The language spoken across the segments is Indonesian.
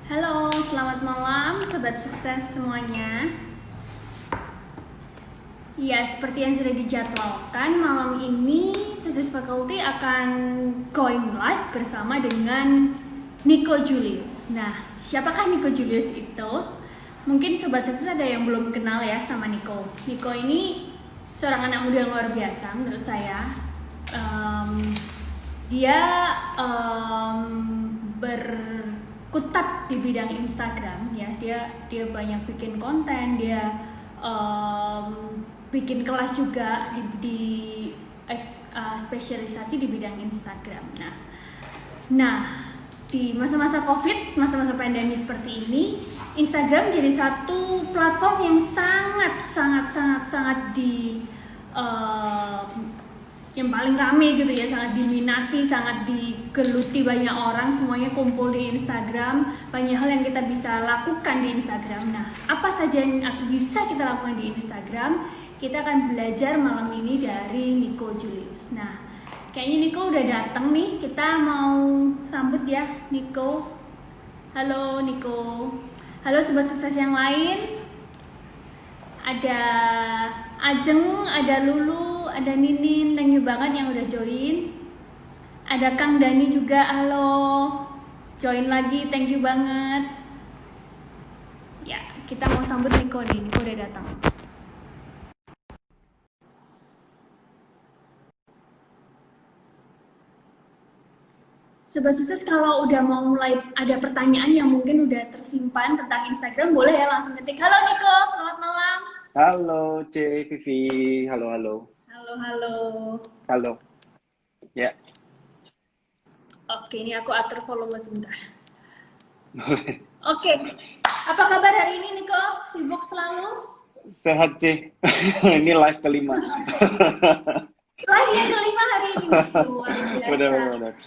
Halo, selamat malam Sobat Sukses semuanya. Ya, seperti yang sudah dijadwalkan, malam ini Thesis Faculty akan going live bersama dengan Nico Julius. Nah, siapakah Nico Julius itu? Mungkin Sobat Sukses ada yang belum kenal ya sama Nico. Nico ini seorang anak muda yang luar biasa menurut saya. Dia berkutat di bidang Instagram ya, dia banyak bikin konten, dia bikin kelas juga di spesialisasi di bidang Instagram. Nah di masa-masa COVID, masa-masa pandemi seperti ini, Instagram jadi satu platform yang sangat yang paling rame gitu ya, sangat diminati, sangat digeluti banyak orang, semuanya kumpul di Instagram, banyak hal yang kita bisa lakukan di Instagram. Nah, apa saja yang bisa kita lakukan di Instagram? Kita akan belajar malam ini dari Nico Julius. Nah, kayaknya Nico udah datang nih, kita mau sambut ya Nico. Halo Nico. Halo Sobat Sukses yang lain. Ada Ajeng, ada Lulu, ada Ninin, thank you banget yang udah join. Ada Kang Dani juga, halo, join lagi, thank you banget. Ya, kita mau sambut Nico nih, Nico udah datang. Sobat Sukses, kalau udah mau mulai ada pertanyaan yang mungkin udah tersimpan tentang Instagram, boleh ya langsung ketik. Halo Nico, selamat malam. Halo C Vivi, halo. Halo, ya. Oke, ini aku atur volume sebentar. Oke, apa kabar hari ini Nico? Sibuk selalu? Sehat C, ini live kelima. Live yang kelima hari ini, luar biasa. Benar.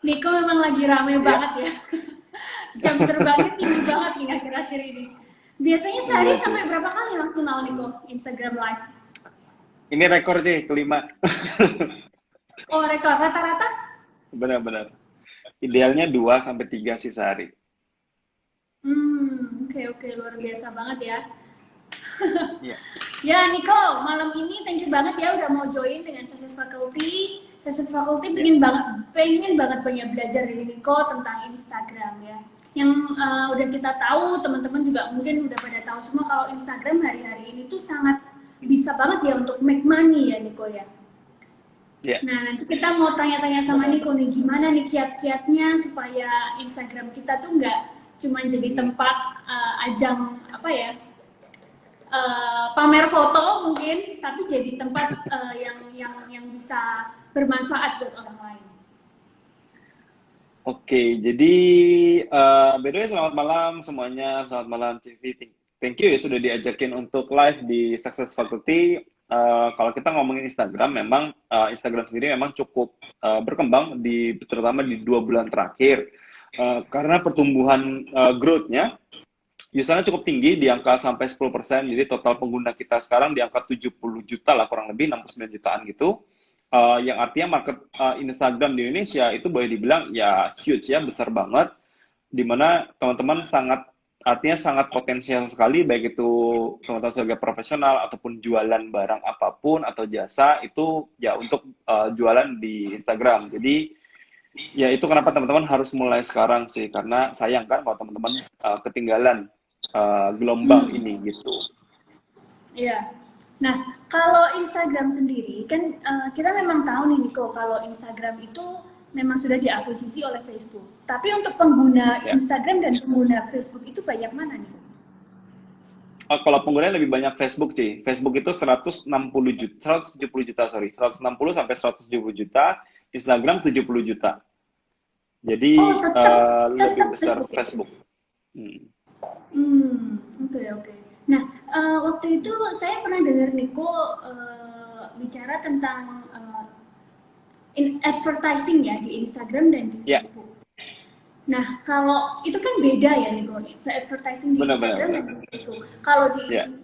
Nico memang lagi rame banget ya. Jam terbangnya tinggi banget nih akhir-akhir ini. Biasanya sehari sampai berapa kali maksimal Nico Instagram live? Ini rekor C, kelima. Oh, rekor rata-rata? Benar. Idealnya 2-3 sih sehari. Oke, luar biasa banget ya. Iya. Ya Nico, malam ini thank you banget ya udah mau join dengan Thesis Faculty. Thesis Faculty pengen banget banyak belajar dari Nico tentang Instagram ya. Yang udah kita tahu, teman-teman juga mungkin udah pada tahu semua kalau Instagram hari-hari ini tuh sangat bisa banget ya untuk make money ya Nico ya. Yeah. Nah, nanti kita mau tanya-tanya sama Nico nih, gimana nih kiat-kiatnya supaya Instagram kita tuh nggak cuma jadi tempat ajang apa ya, pamer foto mungkin, tapi jadi tempat yang bisa bermanfaat buat orang lain. Oke, jadi by the way, selamat malam semuanya, selamat malam CV. Thank you ya sudah diajakin untuk live di Success Faculty. Kalau kita ngomongin Instagram, memang Instagram sendiri memang cukup berkembang terutama di 2 bulan terakhir, karena pertumbuhan growth-nya usernya cukup tinggi di angka sampai 10%. Jadi total pengguna kita sekarang di angka 70 juta lah, kurang lebih 69 jutaan gitu. Yang artinya market Instagram di Indonesia itu boleh dibilang ya huge ya, besar banget, dimana teman-teman sangat potensial sekali, baik itu teman-teman sebagai profesional ataupun jualan barang apapun atau jasa itu ya untuk jualan di Instagram. Jadi ya itu kenapa teman-teman harus mulai sekarang sih, karena sayang kan kalau teman-teman ketinggalan gelombang ini gitu. Iya. Nah, kalau Instagram sendiri kan kita memang tahu nih Nico, kalau Instagram itu memang sudah diakuisisi oleh Facebook. Tapi untuk pengguna Instagram dan pengguna Facebook itu banyak mana nih? Kalau pengguna lebih banyak Facebook sih. Facebook itu 170 juta, 160 sampai 170 juta, Instagram 70 juta. Jadi lebih besar Facebook. Oke. Nah, waktu itu saya pernah dengar Nico bicara tentang advertising ya di Instagram dan di Facebook. Nah, kalau itu kan beda ya Nico, advertising di Instagram dan di Facebook. Kalau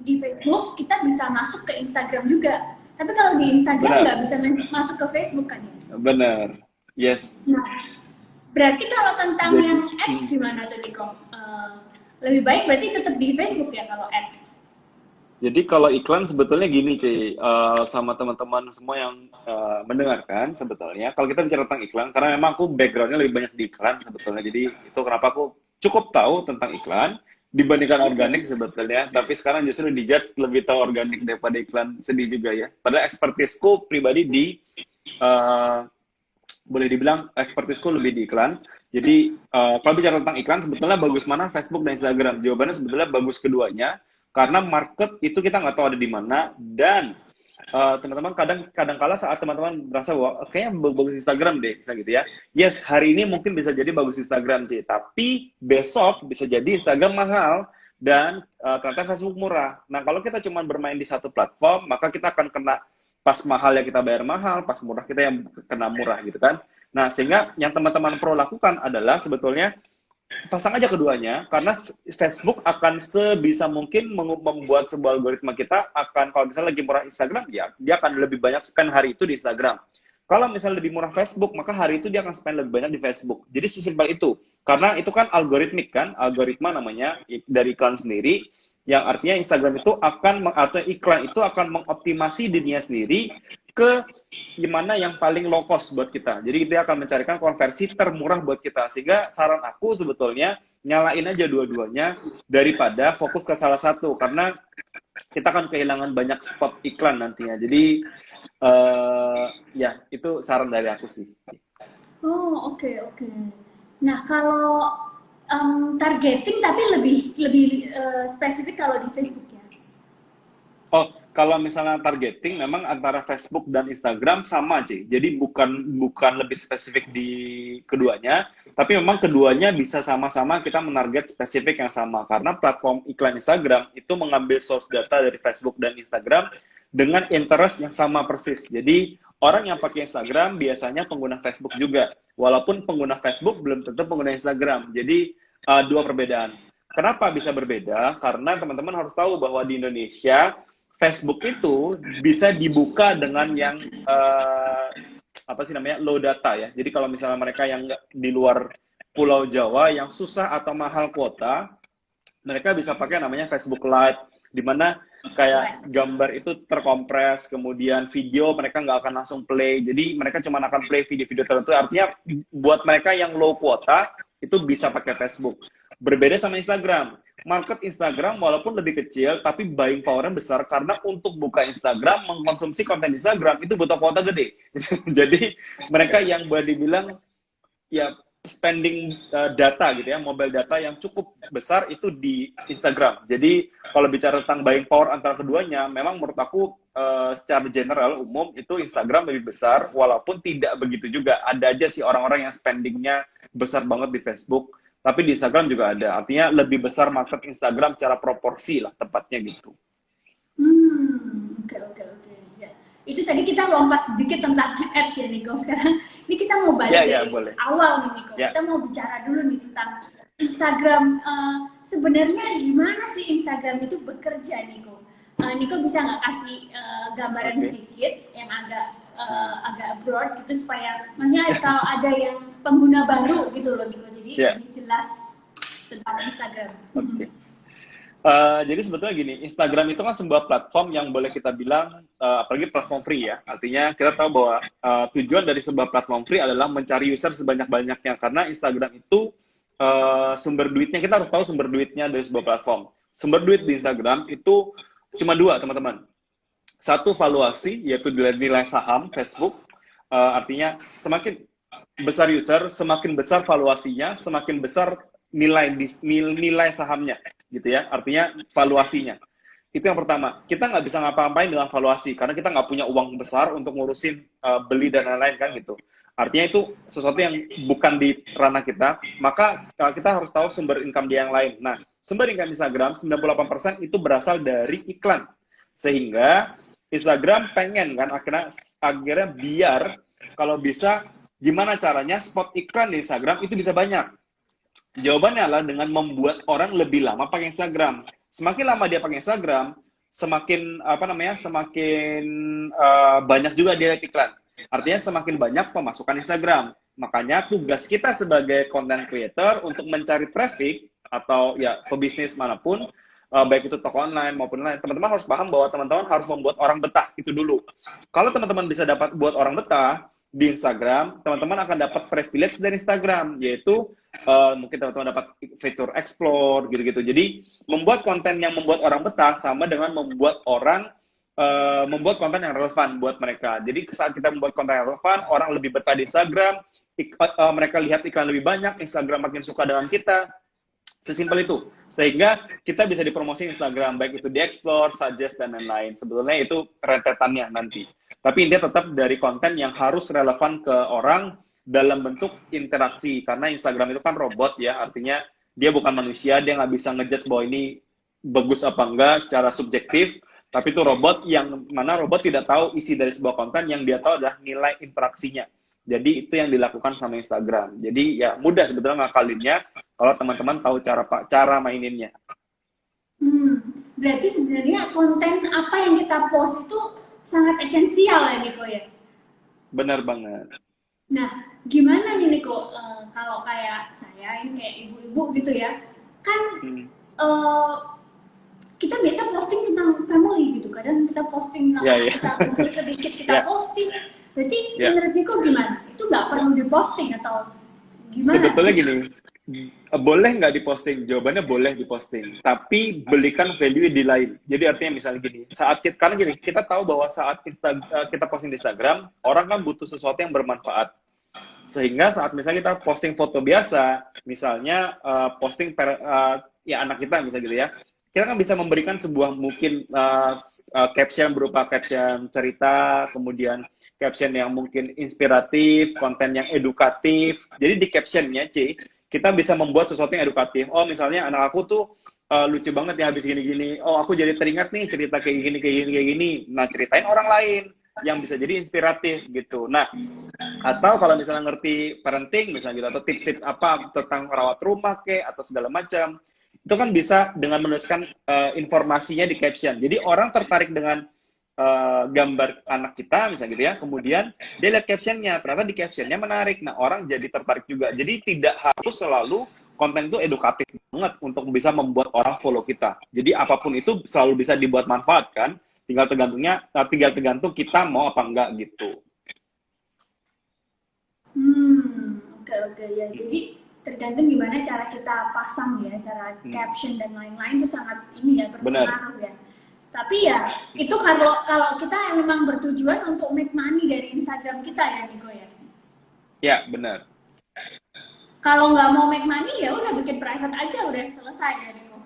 di Facebook kita bisa masuk ke Instagram juga, tapi kalau di Instagram nggak bisa masuk ke Facebook kan ya? Benar, yes. Berarti kalau tentang Jadi, yang ads gimana tuh Niko? Lebih baik berarti tetap di Facebook ya kalau ads. jadi kalau iklan sebetulnya gini, Ci, sama teman-teman semua yang mendengarkan sebetulnya, kalau kita bicara tentang iklan, karena memang aku backgroundnya lebih banyak di iklan sebetulnya, jadi itu kenapa aku cukup tahu tentang iklan dibandingkan Oke. organik sebetulnya, tapi sekarang justru dijudge lebih tahu organik daripada iklan, sedih juga ya. Padahal ekspertisku pribadi di, eh, boleh dibilang ekspertisku lebih di iklan. Jadi kalau bicara tentang iklan, sebetulnya bagus mana Facebook dan Instagram? Jawabannya sebetulnya bagus keduanya, karena market itu kita nggak tahu ada di mana, dan teman-teman kadang kala saat teman-teman merasa bahwa kayaknya bagus Instagram deh, bisa gitu ya. Yes, hari ini mungkin bisa jadi bagus Instagram sih, tapi besok bisa jadi Instagram mahal dan ternyata Facebook murah. Nah, kalau kita cuma bermain di satu platform, maka kita akan kena pas mahal ya kita bayar mahal, pas murah kita yang kena murah gitu kan. Nah, sehingga yang teman-teman perlu lakukan adalah sebetulnya pasang aja keduanya, karena Facebook akan sebisa mungkin membuat sebuah algoritma kita akan, kalau misalnya lagi murah Instagram, ya dia akan lebih banyak spend hari itu di Instagram. Kalau misalnya lebih murah Facebook, maka hari itu dia akan spend lebih banyak di Facebook. Jadi sesimpel itu. Karena itu kan algoritmik kan, algoritma namanya dari iklan sendiri, yang artinya Instagram itu akan, atau iklan itu akan mengoptimasi dirinya sendiri ke gimana yang paling low cost buat kita. Jadi dia akan mencarikan konversi termurah buat kita. Sehingga saran aku sebetulnya nyalain aja dua-duanya daripada fokus ke salah satu, karena kita akan kehilangan banyak spot iklan nantinya. Jadi ya itu saran dari aku sih. Oh, oke, oke. Nah, kalau targeting tapi lebih lebih spesifik kalau di Facebook ya. Oh, kalau misalnya targeting memang antara Facebook dan Instagram sama, Ci. Jadi bukan lebih spesifik di keduanya, tapi memang keduanya bisa sama-sama kita menarget spesifik yang sama, karena platform iklan Instagram itu mengambil source data dari Facebook dan Instagram dengan interest yang sama persis. Jadi orang yang pakai Instagram biasanya pengguna Facebook juga, walaupun pengguna Facebook belum tentu pengguna Instagram. Jadi dua perbedaan. Kenapa bisa berbeda? Karena teman-teman harus tahu bahwa di Indonesia Facebook itu bisa dibuka dengan yang apa sih namanya, low data ya. Jadi kalau misalnya mereka yang di luar Pulau Jawa yang susah atau mahal kuota, mereka bisa pakai namanya Facebook Lite, di mana kayak gambar itu terkompres, kemudian video mereka nggak akan langsung play. Jadi mereka cuma akan play video-video tertentu. Artinya buat mereka yang low kuota itu bisa pakai Facebook. Berbeda sama Instagram. Market Instagram walaupun lebih kecil, tapi buying power-nya besar, karena untuk buka Instagram, mengkonsumsi konten Instagram, itu butuh kuota gede. Jadi mereka yang boleh dibilang ya spending data gitu ya, mobile data yang cukup besar itu di Instagram. Jadi kalau bicara tentang buying power antara keduanya, memang menurut aku secara general umum itu Instagram lebih besar, walaupun tidak begitu juga. Ada aja sih orang-orang yang spendingnya besar banget di Facebook, tapi di Instagram juga ada. Artinya lebih besar market Instagram secara proporsi lah tepatnya gitu. Oke, oke, oke. Ya. Itu tadi kita lompat sedikit tentang ads ya, Niko. Sekarang ini kita mau balik Ya, dari boleh. awal nih, Niko. Ya. Kita mau bicara dulu nih tentang Instagram. Sebenarnya gimana sih Instagram itu bekerja, Niko? Niko bisa nggak kasih gambaran sedikit yang agak broad gitu, supaya maksudnya kalau ada yang pengguna baru gitu loh, Niko. Jadi lebih jelas tentang Instagram. Oke. Jadi sebetulnya gini, Instagram itu kan sebuah platform yang boleh kita bilang, apalagi platform free ya. Artinya kita tahu bahwa tujuan dari sebuah platform free adalah mencari user sebanyak-banyaknya. Karena Instagram itu sumber duitnya, kita harus tahu sumber duitnya dari sebuah platform. Sumber duit di Instagram itu cuma dua, teman-teman. Satu, valuasi, yaitu nilai saham Facebook. Artinya semakin besar user, semakin besar valuasinya, semakin besar nilai sahamnya, gitu ya. Artinya valuasinya. Itu yang pertama. Kita nggak bisa ngapa-ngapain dengan valuasi, karena kita nggak punya uang besar untuk ngurusin beli dan lain-lain kan gitu. Artinya itu sesuatu yang bukan di ranah kita, maka kita harus tahu sumber income dia yang lain. Nah, sumber income Instagram 98% itu berasal dari iklan. Sehingga Instagram pengen kan akhirnya biar kalau bisa gimana caranya spot iklan di Instagram itu bisa banyak. Jawabannya adalah dengan membuat orang lebih lama pakai Instagram. Semakin lama dia pakai Instagram, semakin semakin banyak juga dia lihat iklan. Artinya semakin banyak pemasukan Instagram. Makanya tugas kita sebagai content creator untuk mencari traffic atau ya pebisnis manapun, baik itu toko online maupun lain, teman-teman harus paham bahwa teman-teman harus membuat orang betah itu dulu. Kalau teman-teman bisa dapat buat orang betah di Instagram, teman-teman akan dapat privilege dari Instagram, yaitu mungkin teman-teman dapat fitur explore gitu-gitu. Jadi membuat konten yang membuat orang betah sama dengan membuat konten yang relevan buat mereka. Jadi saat kita membuat konten yang relevan, orang lebih betah di Instagram, mereka lihat iklan lebih banyak, Instagram makin suka dengan kita. Sesimpel itu. Sehingga kita bisa dipromosi Instagram, baik itu di explore, suggest, dan lain-lain. Sebetulnya itu rentetannya nanti. Tapi intinya tetap dari konten yang harus relevan ke orang dalam bentuk interaksi. Karena Instagram itu kan robot ya, artinya dia bukan manusia, dia nggak bisa ngejudge bahwa ini bagus apa enggak secara subjektif. Tapi itu robot yang mana robot tidak tahu isi dari sebuah konten, yang dia tahu adalah nilai interaksinya. Jadi itu yang dilakukan sama Instagram. Jadi ya mudah sebetulnya ngakalinnya kalau teman-teman tahu cara maininnya. Berarti sebenarnya konten apa yang kita post itu sangat esensial ya Niko ya? Benar banget. Nah, gimana nih Niko, kalau kayak saya, ini kayak ibu-ibu gitu ya, kan kita biasa posting tentang family gitu, kadang kita posting kita posting sedikit, kita posting. Berarti menurut Niko gimana? Itu nggak perlu diposting atau gimana? Sebetulnya gini, boleh nggak diposting? Jawabannya boleh diposting, tapi belikan value di lain. Jadi artinya misalnya gini, karena gini, kita tahu bahwa saat kita posting di Instagram, orang kan butuh sesuatu yang bermanfaat. Sehingga saat misalnya kita posting foto biasa, misalnya posting anak kita misalnya gitu ya, kita kan bisa memberikan sebuah mungkin caption berupa caption cerita, kemudian caption yang mungkin inspiratif, konten yang edukatif. Jadi di captionnya, kita bisa membuat sesuatu yang edukatif. Oh, misalnya anak aku tuh lucu banget ya habis gini-gini. Oh, aku jadi teringat nih cerita kayak gini. Nah, ceritain orang lain yang bisa jadi inspiratif gitu. Nah, atau kalau misalnya ngerti parenting misalnya gitu, atau tips-tips apa tentang rawat rumah atau segala macam, itu kan bisa dengan menuliskan informasinya di caption. Jadi orang tertarik dengan gambar anak kita misalnya gitu ya, kemudian dia lihat captionnya, ternyata di captionnya menarik, nah orang jadi tertarik juga. Jadi tidak harus selalu konten itu edukatif banget untuk bisa membuat orang follow kita. Jadi apapun itu selalu bisa dibuat manfaat kan, tinggal tergantung kita mau apa enggak gitu. Oke ya. Jadi tergantung gimana cara kita pasang ya, cara caption dan lain-lain itu sangat berpengaruh ya. Tapi ya itu kalau kita yang memang bertujuan untuk make money dari Instagram kita ya Niko ya. Ya benar. Kalau nggak mau make money ya udah bikin private aja udah selesai ya Niko.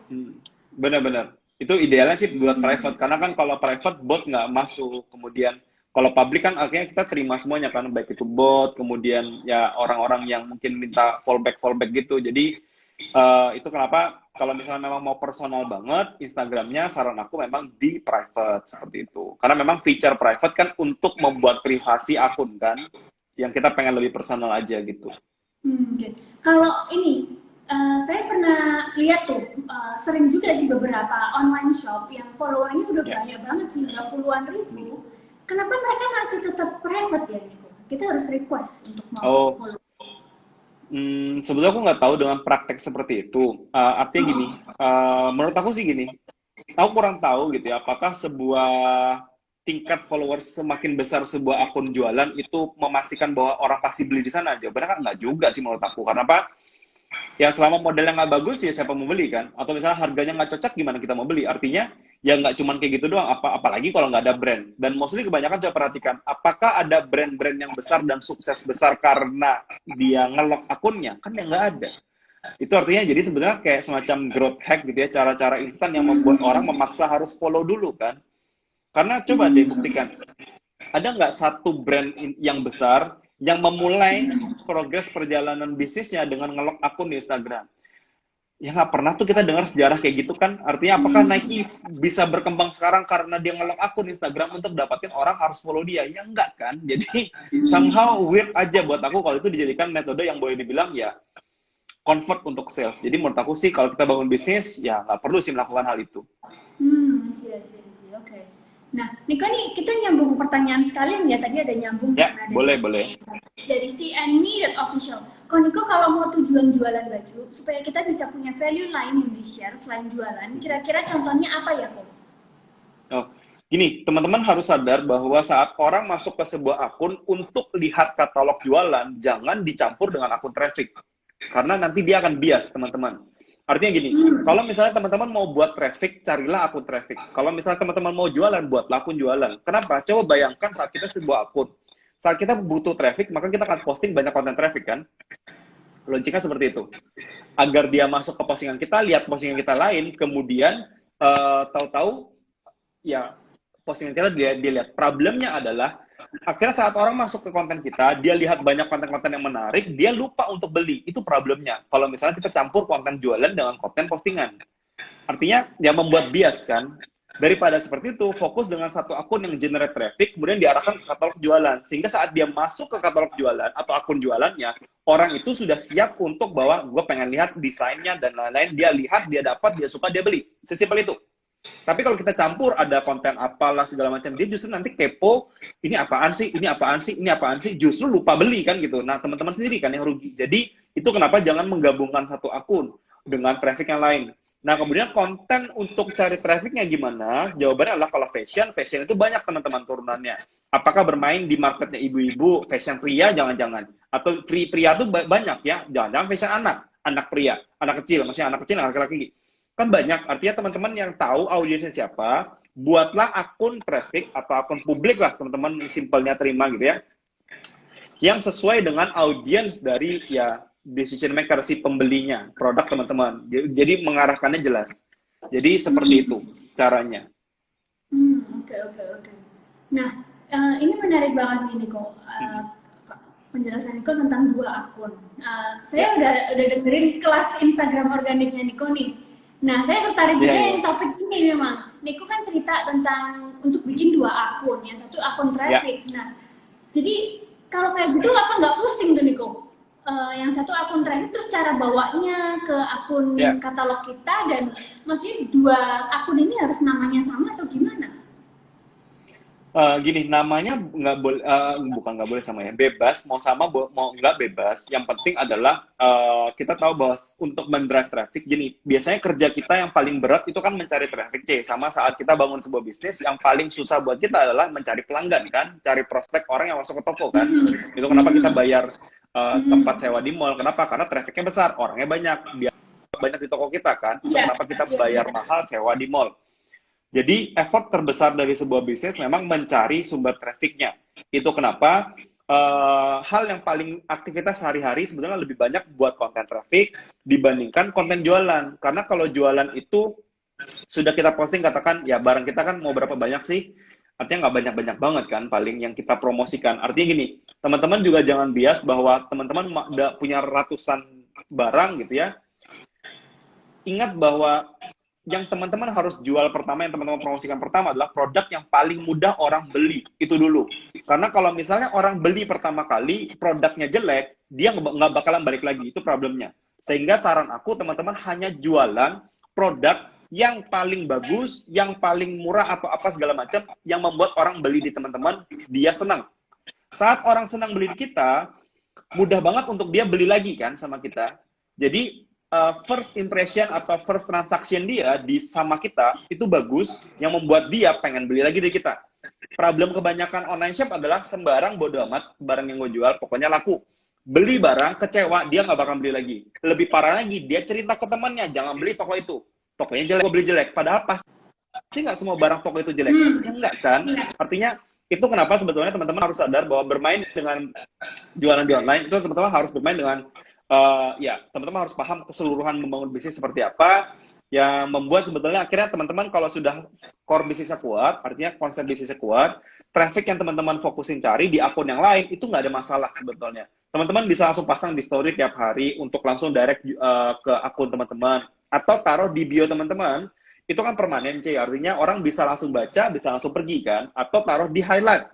Benar. Itu idealnya sih buat private, karena kan kalau private bot nggak masuk, kemudian kalau public kan akhirnya kita terima semuanya kan, baik itu bot, kemudian ya orang-orang yang mungkin minta fallback gitu. Jadi itu kenapa kalau misalnya memang mau personal banget, Instagramnya saran aku memang di private seperti itu. Karena memang feature private kan untuk membuat privasi akun kan, yang kita pengen lebih personal aja gitu. Kalau ini saya pernah lihat tuh sering juga sih beberapa online shop yang followernya udah banyak banget sih, udah puluhan ribu. Kenapa mereka masih tetap private ya Niko? Kita harus request untuk mau follow. Sebetulnya aku nggak tahu dengan praktek seperti itu. Artinya gini, menurut aku sih gini, aku kurang tahu gitu ya, apakah sebuah tingkat followers semakin besar sebuah akun jualan itu memastikan bahwa orang pasti beli di sana. Jawabannya kan nggak juga sih menurut aku. Karena apa? Ya selama modelnya nggak bagus ya siapa mau beli kan? Atau misalnya harganya nggak cocok gimana kita mau beli? Artinya ya nggak cuma kayak gitu doang, apalagi kalau nggak ada brand. Dan mostly kebanyakan saya perhatikan, apakah ada brand-brand yang besar dan sukses besar karena dia nge-lock akunnya? Kan ya nggak ada. Itu artinya jadi sebenarnya kayak semacam growth hack gitu ya, cara-cara instan yang membuat orang memaksa harus follow dulu kan. Karena coba deh buktikan, ada nggak satu brand yang besar yang memulai progres perjalanan bisnisnya dengan nge-lock akun di Instagram? Ya nggak pernah tuh kita dengar sejarah kayak gitu kan. Artinya apakah Nike bisa berkembang sekarang karena dia nge-lock akun Instagram untuk dapatin orang harus follow dia? Ya enggak kan. Jadi somehow weird aja buat aku kalau itu dijadikan metode yang boleh dibilang ya convert untuk sales. Jadi menurut aku sih kalau kita bangun bisnis ya nggak perlu sih melakukan hal itu. Oke. Nah, Niko nih kita nyambung pertanyaan sekalian ya, tadi ada nyambung Ya, karena boleh, boleh. dari CNME.official. Kok Niko kalau mau tujuan jualan baju, supaya kita bisa punya value lain yang di-share selain jualan, kira-kira contohnya apa ya, Kok? Oh, gini, teman-teman harus sadar bahwa saat orang masuk ke sebuah akun untuk lihat katalog jualan, jangan dicampur dengan akun traffic. Karena nanti dia akan bias, teman-teman. Artinya gini, kalau misalnya teman-teman mau buat traffic, carilah akun traffic. Kalau misalnya teman-teman mau jualan, buatlah akun jualan. Kenapa? Coba bayangkan saat kita sebuah akun. Saat kita butuh traffic, maka kita akan posting banyak konten traffic, kan? Logiknya seperti itu. Agar dia masuk ke postingan kita, lihat postingan kita lain, kemudian tahu-tahu ya postingan kita dia lihat. Problemnya adalah akhirnya saat orang masuk ke konten kita, dia lihat banyak konten-konten yang menarik, dia lupa untuk beli. Itu problemnya. Kalau misalnya kita campur konten jualan dengan konten postingan. Artinya ya membuat bias kan. Daripada seperti itu, fokus dengan satu akun yang generate traffic, kemudian diarahkan ke katalog jualan. Sehingga saat dia masuk ke katalog jualan atau akun jualannya, orang itu sudah siap untuk bahwa gue pengen lihat desainnya dan lain-lain. Dia lihat, dia dapat, dia suka, dia beli. Sesimpel itu. Tapi kalau kita campur ada konten apalah segala macam, dia justru nanti kepo, ini apaan sih, ini apaan sih, ini apaan sih, justru lupa beli kan gitu. Nah, teman-teman sendiri kan yang rugi. Jadi, itu kenapa jangan menggabungkan satu akun dengan traffic yang lain. Nah, kemudian konten untuk cari trafficnya gimana? Jawabannya adalah kalau fashion itu banyak teman-teman turunannya. Apakah bermain di marketnya ibu-ibu, fashion pria, jangan-jangan. Atau pria tuh banyak ya, jangan-jangan fashion anak pria, anak kecil, maksudnya anak kecil, anak laki-laki. Kan banyak, artinya teman-teman yang tahu audiensnya siapa, buatlah akun traffic atau akun publik lah, teman-teman simpelnya terima gitu ya, yang sesuai dengan audiens dari ya decision maker, si pembelinya, produk teman-teman. Jadi mengarahkannya jelas. Jadi seperti itu caranya. Oke. Nah, ini menarik banget nih Niko. Penjelasan Niko tentang dua akun. Saya udah dengerin kelas Instagram organiknya Niko nih. Nah, saya tertarik juga yang topik ini memang. Niko kan cerita tentang untuk bikin dua akun, yang satu akun traffic. Nah, jadi kalau kayak gitu apa nggak pusing tuh Niko? Yang satu akun traffic, terus cara bawanya ke akun katalog kita, dan maksudnya dua akun ini harus namanya sama atau gimana? Gini, namanya nggak boleh, bukan nggak boleh sama ya, bebas, mau sama mau nggak bebas. Yang penting adalah kita tahu bahwa untuk mendrive traffic, gini, biasanya kerja kita yang paling berat itu kan mencari traffic, sama saat kita bangun sebuah bisnis, yang paling susah buat kita adalah mencari pelanggan kan, cari prospek orang yang masuk ke toko kan. Itu kenapa kita bayar tempat sewa di mall, kenapa? Karena trafficnya besar, orangnya banyak, biar banyak di toko kita kan, kenapa kita bayar mahal sewa di mall. Jadi effort terbesar dari sebuah bisnis memang mencari sumber trafficnya. Itu kenapa hal yang paling aktivitas sehari-hari sebenarnya lebih banyak buat konten traffic dibandingkan konten jualan. Karena kalau jualan itu sudah kita posting, katakan ya barang kita kan mau berapa banyak sih? Artinya nggak banyak-banyak banget kan paling yang kita promosikan. Artinya gini, teman-teman juga jangan bias bahwa teman-teman punya ratusan barang gitu ya. Ingat bahwa yang teman-teman harus jual pertama, yang teman-teman promosikan pertama adalah produk yang paling mudah orang beli. Itu dulu. Karena kalau misalnya orang beli pertama kali, produknya jelek, dia nggak bakalan balik lagi. Itu problemnya. Sehingga saran aku, teman-teman hanya jualan produk yang paling bagus, yang paling murah atau apa segala macam, yang membuat orang beli di teman-teman, dia senang. Saat orang senang beli di kita, mudah banget untuk dia beli lagi kan sama kita. Jadi, first impression atau first transaction dia sama kita itu bagus, yang membuat dia pengen beli lagi dari kita. Problem kebanyakan online shop adalah sembarang bodo amat barang yang gue jual, pokoknya laku. Beli barang, kecewa, dia nggak bakal beli lagi. Lebih parah lagi, dia cerita ke temannya, jangan beli toko itu. Tokonya jelek, gue beli jelek. Padahal pasti nggak semua barang toko itu jelek. Ya enggak kan? Artinya, itu kenapa sebetulnya teman-teman harus sadar bahwa bermain dengan jualan di online, itu teman-teman harus bermain dengan ya, teman-teman harus paham keseluruhan membangun bisnis seperti apa, yang membuat sebetulnya akhirnya teman-teman kalau sudah core bisnisnya kuat, artinya konsep bisnisnya kuat, traffic yang teman-teman fokusin cari di akun yang lain, itu nggak ada masalah sebetulnya. Teman-teman bisa langsung pasang di story tiap hari untuk langsung direct ke akun teman-teman, atau taruh di bio teman-teman, itu kan permanen, artinya orang bisa langsung baca, bisa langsung pergi kan, atau taruh di highlight.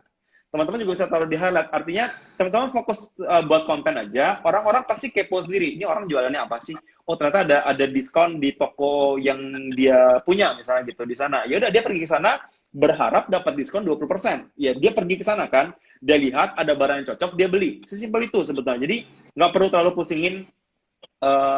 Teman-teman juga bisa taruh di highlight. Artinya, teman-teman fokus buat konten aja. Orang-orang pasti kepo sendiri. Ini orang jualannya apa sih? Oh, ternyata ada diskon di toko yang dia punya, misalnya gitu, di sana. Ya udah, dia pergi ke sana, berharap dapat diskon 20%. Ya, dia pergi ke sana kan, dia lihat ada barang yang cocok, dia beli. Sesimpel itu sebetulnya. Jadi, nggak perlu terlalu pusingin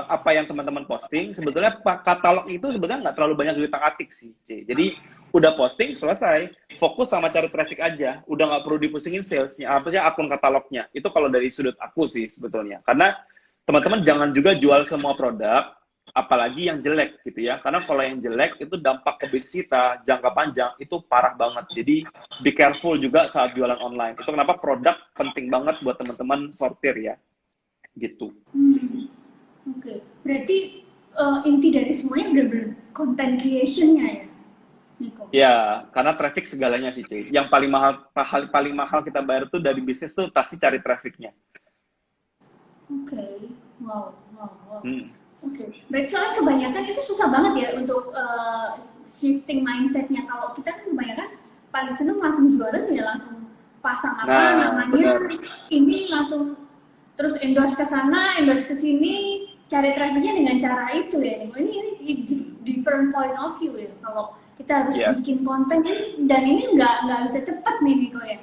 apa yang teman-teman posting. Sebetulnya katalog itu sebetulnya nggak terlalu banyak diutak-atik sih, C. Jadi, udah posting, selesai. Fokus sama cari traffic aja. Udah nggak perlu dipusingin salesnya, apa sih akun katalognya. Itu kalau dari sudut aku sih sebetulnya. Karena teman-teman jangan juga jual semua produk, apalagi yang jelek gitu ya. Karena kalau yang jelek itu dampak ke bisnis kita jangka panjang itu parah banget. Jadi be careful juga saat jualan online. Itu kenapa produk penting banget buat teman-teman sortir ya. Gitu. Oke. Berarti inti dari semuanya benar-benar content creation-nya ya, Niko? Ya, karena traffic segalanya sih, cuy. Yang paling mahal kita bayar tuh dari bisnis tuh pasti cari trafficnya. Oke. Wow. Oke. Berarti soalnya kebanyakan itu susah banget ya untuk shifting mindsetnya. Kalau kita kan kebanyakan paling seneng langsung jualan ya, langsung pasang namanya, bener. Ini langsung terus endorse ke sana, endorse ke sini, cari trafficnya dengan cara itu ya. Ini different point of view ya. Kalau kita harus bikin konten ini, dan ini nggak bisa cepat nih, Niko ya.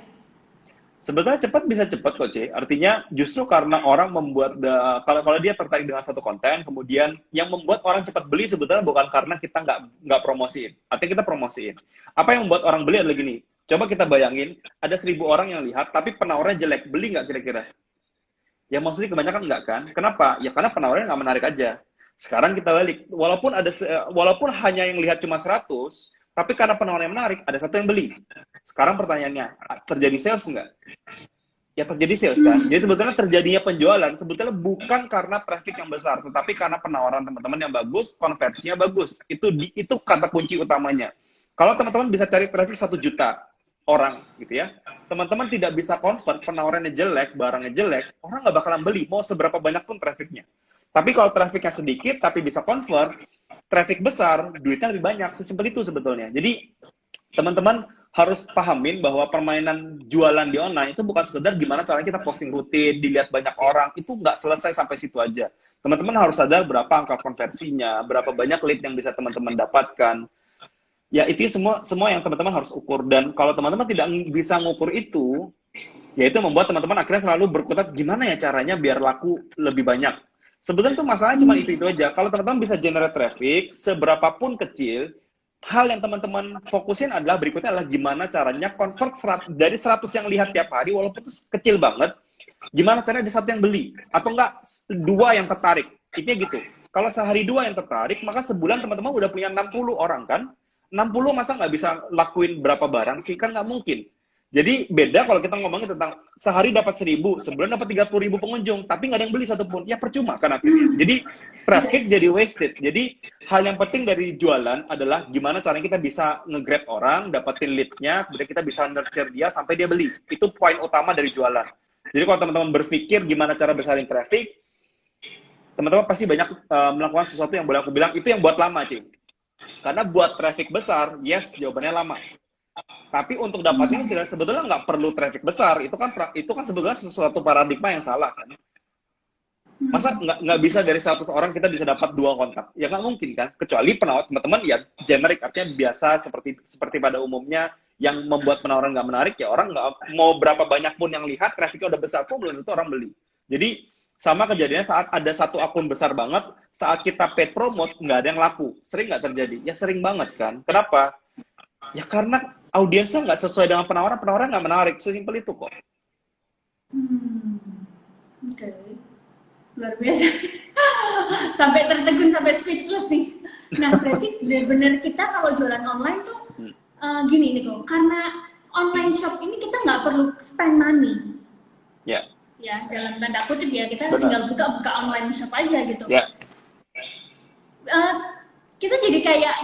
Sebetulnya cepat bisa cepat kok, C. Artinya justru karena orang membuat, kalau dia tertarik dengan satu konten, kemudian yang membuat orang cepat beli sebetulnya bukan karena kita nggak promosiin. Artinya kita promosiin. Apa yang membuat orang beli adalah gini, coba kita bayangin, ada 1.000 orang yang lihat, tapi penawarannya jelek, beli nggak kira-kira? Ya maksudnya kebanyakan nggak kan? Kenapa? Ya karena penawarannya nggak menarik aja. Sekarang kita balik, walaupun hanya yang lihat cuma 100, tapi karena penawarannya menarik, ada satu yang beli. Sekarang pertanyaannya, terjadi sales nggak? Ya terjadi sales kan? Jadi sebetulnya terjadinya penjualan, sebetulnya bukan karena traffic yang besar, tetapi karena penawaran teman-teman yang bagus, konversinya bagus. Itu kata kunci utamanya. Kalau teman-teman bisa cari traffic 1 juta orang, gitu ya, teman-teman tidak bisa convert, penawarannya jelek, barangnya jelek, orang nggak bakalan beli, mau seberapa banyak pun trafficnya. Tapi kalau trafficnya sedikit, tapi bisa convert, traffic besar, duitnya lebih banyak. Sesimpel itu sebetulnya. Jadi, teman-teman harus pahamin bahwa permainan jualan di online itu bukan sekedar gimana caranya kita posting rutin, dilihat banyak orang, itu nggak selesai sampai situ aja. Teman-teman harus sadar berapa angka konversinya, berapa banyak lead yang bisa teman-teman dapatkan. Ya, itu semua yang teman-teman harus ukur. Dan kalau teman-teman tidak bisa ngukur itu, ya itu membuat teman-teman akhirnya selalu berkutat gimana ya caranya biar laku lebih banyak. Sebetulnya tuh masalahnya cuma itu aja. Kalau teman-teman bisa generate traffic, seberapapun kecil, hal yang teman-teman fokusin adalah berikutnya adalah gimana caranya convert dari 100 yang lihat tiap hari, walaupun itu kecil banget, gimana caranya ada 1 yang beli, atau enggak 2 yang tertarik. Intinya gitu. Kalau sehari 2 yang tertarik, maka sebulan teman-teman udah punya 60 orang kan? 60 masa nggak bisa lakuin berapa barang sih? Kan nggak mungkin. Jadi beda kalau kita ngomongin tentang sehari dapat 1.000, sebulan dapat 30.000 pengunjung, tapi nggak ada yang beli satupun, ya percuma kan akhirnya. Jadi traffic jadi wasted. Jadi hal yang penting dari jualan adalah gimana caranya kita bisa nge-grab orang, dapetin lead-nya, kemudian kita bisa nurture dia sampai dia beli. Itu poin utama dari jualan. Jadi kalau teman-teman berpikir gimana cara besarin traffic, teman-teman pasti banyak melakukan sesuatu yang boleh aku bilang, itu yang buat lama, Cing. Karena buat traffic besar, yes, jawabannya lama. Tapi untuk dapatin sebetulnya nggak perlu traffic besar. Itu kan sebetulnya sesuatu paradigma yang salah kan. Masa nggak bisa dari 100 orang kita bisa dapat 2 kontak? Ya nggak mungkin kan. Kecuali penawar teman-teman ya generic, artinya biasa seperti pada umumnya yang membuat penawaran nggak menarik, ya orang nggak mau berapa banyak pun yang lihat, trafficnya udah besar pun belum tentu orang beli. Jadi sama kejadiannya saat ada satu akun besar banget, saat kita paid promote nggak ada yang laku. Sering nggak terjadi? Ya sering banget kan. Kenapa? Ya karena audiensnya nggak sesuai dengan penawaran nggak menarik. Sesimpel itu kok. Oke. Luar biasa. Sampai tertegun, sampai speechless nih. Nah, berarti benar-benar kita kalau jualan online tuh gini nih kok. Karena online shop ini kita nggak perlu spend money. Ya. Ya, dalam tanda kutip ya, kita tinggal buka online shop aja gitu. Ya. Kita jadi kayak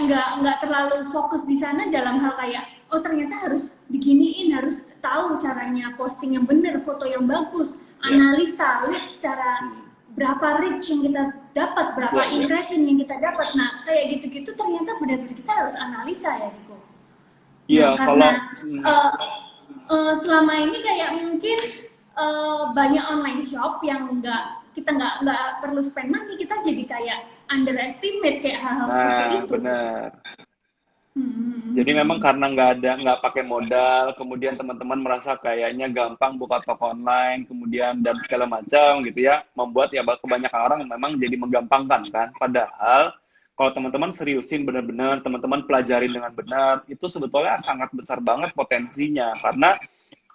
nggak terlalu fokus di sana dalam hal kayak oh ternyata harus diginiin, harus tahu caranya posting yang benar, foto yang bagus, analisa lead secara berapa reach yang kita dapat, berapa impression yang kita dapat. Nah kayak gitu-gitu ternyata benar-benar kita harus analisa ya Niko. Iya, nah, karena selama ini kayak mungkin banyak online shop yang kita nggak perlu spend money, kita jadi kayak underestimate kayak hal-hal seperti itu. Benar. Jadi memang karena nggak pakai modal, kemudian teman-teman merasa kayaknya gampang buka toko online, kemudian dan segala macam gitu ya, membuat ya kebanyakan orang memang jadi menggampangkan kan. Padahal kalau teman-teman seriusin benar-benar, teman-teman pelajarin dengan benar, itu sebetulnya sangat besar banget potensinya. Karena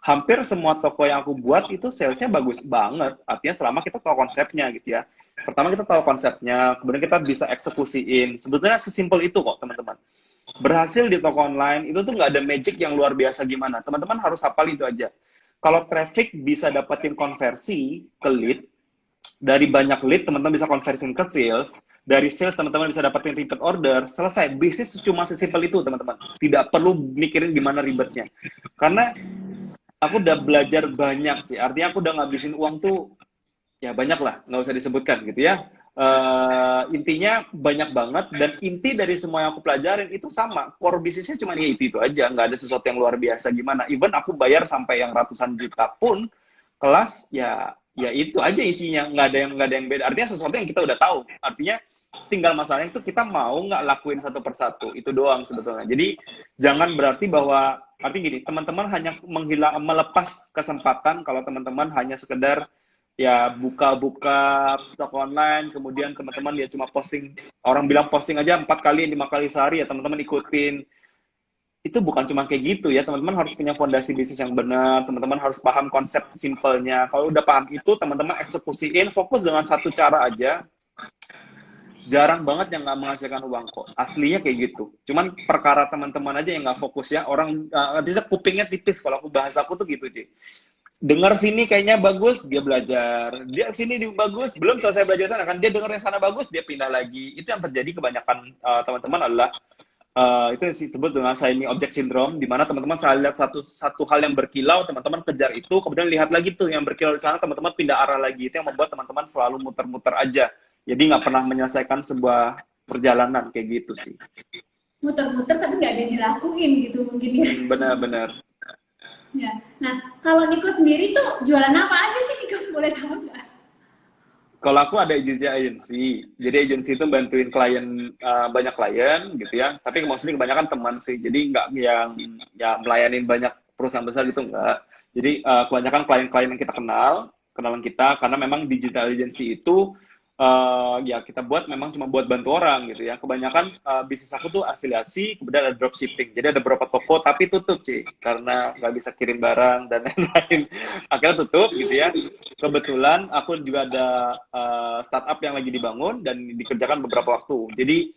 hampir semua toko yang aku buat itu salesnya bagus banget. Artinya selama kita tahu konsepnya gitu ya. Pertama kita tahu konsepnya, kemudian kita bisa eksekusiin. Sebetulnya sesimpel itu kok teman-teman. Berhasil di toko online itu tuh nggak ada magic yang luar biasa gimana. Teman-teman harus hafal itu aja. Kalau traffic bisa dapetin konversi ke lead, dari banyak lead teman-teman bisa konversiin ke sales, dari sales teman-teman bisa dapetin repeat order, selesai. Bisnis cuma sesimpel itu teman-teman. Tidak perlu mikirin gimana ribetnya. Karena aku udah belajar banyak sih. Artinya aku udah ngabisin uang tuh ya banyak lah, nggak usah disebutkan gitu ya. Intinya banyak banget, dan inti dari semua yang aku pelajarin itu sama, core bisnisnya cuma ya itu aja, nggak ada sesuatu yang luar biasa gimana. Even aku bayar sampai yang ratusan juta pun kelas ya itu aja isinya, nggak ada yang beda. Artinya sesuatu yang kita udah tahu. Artinya tinggal masalahnya itu kita mau nggak lakuin satu persatu, itu doang sebetulnya. Jadi jangan berarti bahwa artinya gini, teman-teman hanya melepas kesempatan kalau teman-teman hanya sekedar ya buka-buka toko online, kemudian teman-teman ya cuma posting, orang bilang posting aja 4 kali 5 kali sehari ya teman-teman ikutin. Itu bukan cuma kayak gitu ya, teman-teman harus punya fondasi bisnis yang benar, teman-teman harus paham konsep simpelnya. Kalau udah paham itu, teman-teman eksekusiin, fokus dengan satu cara aja. Jarang banget yang nggak menghasilkan uang kok, aslinya kayak gitu. Cuman perkara teman-teman aja yang nggak fokus ya, orang bisa kupingnya tipis kalau aku bahas aku tuh gitu sih. Dengar sini kayaknya bagus, dia belajar. Dia sini bagus, belum selesai belajar sana kan, dia dengar yang sana bagus, dia pindah lagi. Itu yang terjadi kebanyakan teman-teman adalah itu disebut dengan shiny object syndrome, di mana teman-teman salah lihat satu hal yang berkilau, teman-teman kejar itu, kemudian lihat lagi tuh yang berkilau di sana, teman-teman pindah arah lagi. Itu yang membuat teman-teman selalu muter-muter aja. Jadi nggak pernah menyelesaikan sebuah perjalanan kayak gitu sih. Muter-muter tapi nggak ada yang dilakuin gitu mungkin ya. Benar-benar. Ya. Nah, kalau Niko sendiri tuh jualan apa aja sih, Niko? Boleh tahu nggak? Kalau aku ada agensi. Jadi agensi itu bantuin klien, banyak klien gitu ya. Tapi mostly kebanyakan teman sih. Jadi nggak yang ya melayanin banyak perusahaan besar gitu, nggak. Jadi kebanyakan klien-klien yang kita kenalan kita, karena memang digital agency itu ya kita buat memang cuma buat bantu orang gitu ya. Kebanyakan bisnis aku tuh afiliasi, kemudian ada dropshipping. Jadi ada beberapa toko tapi tutup sih karena nggak bisa kirim barang dan lain-lain. Akhirnya tutup gitu ya. Kebetulan aku juga ada startup yang lagi dibangun dan dikerjakan beberapa waktu. Jadi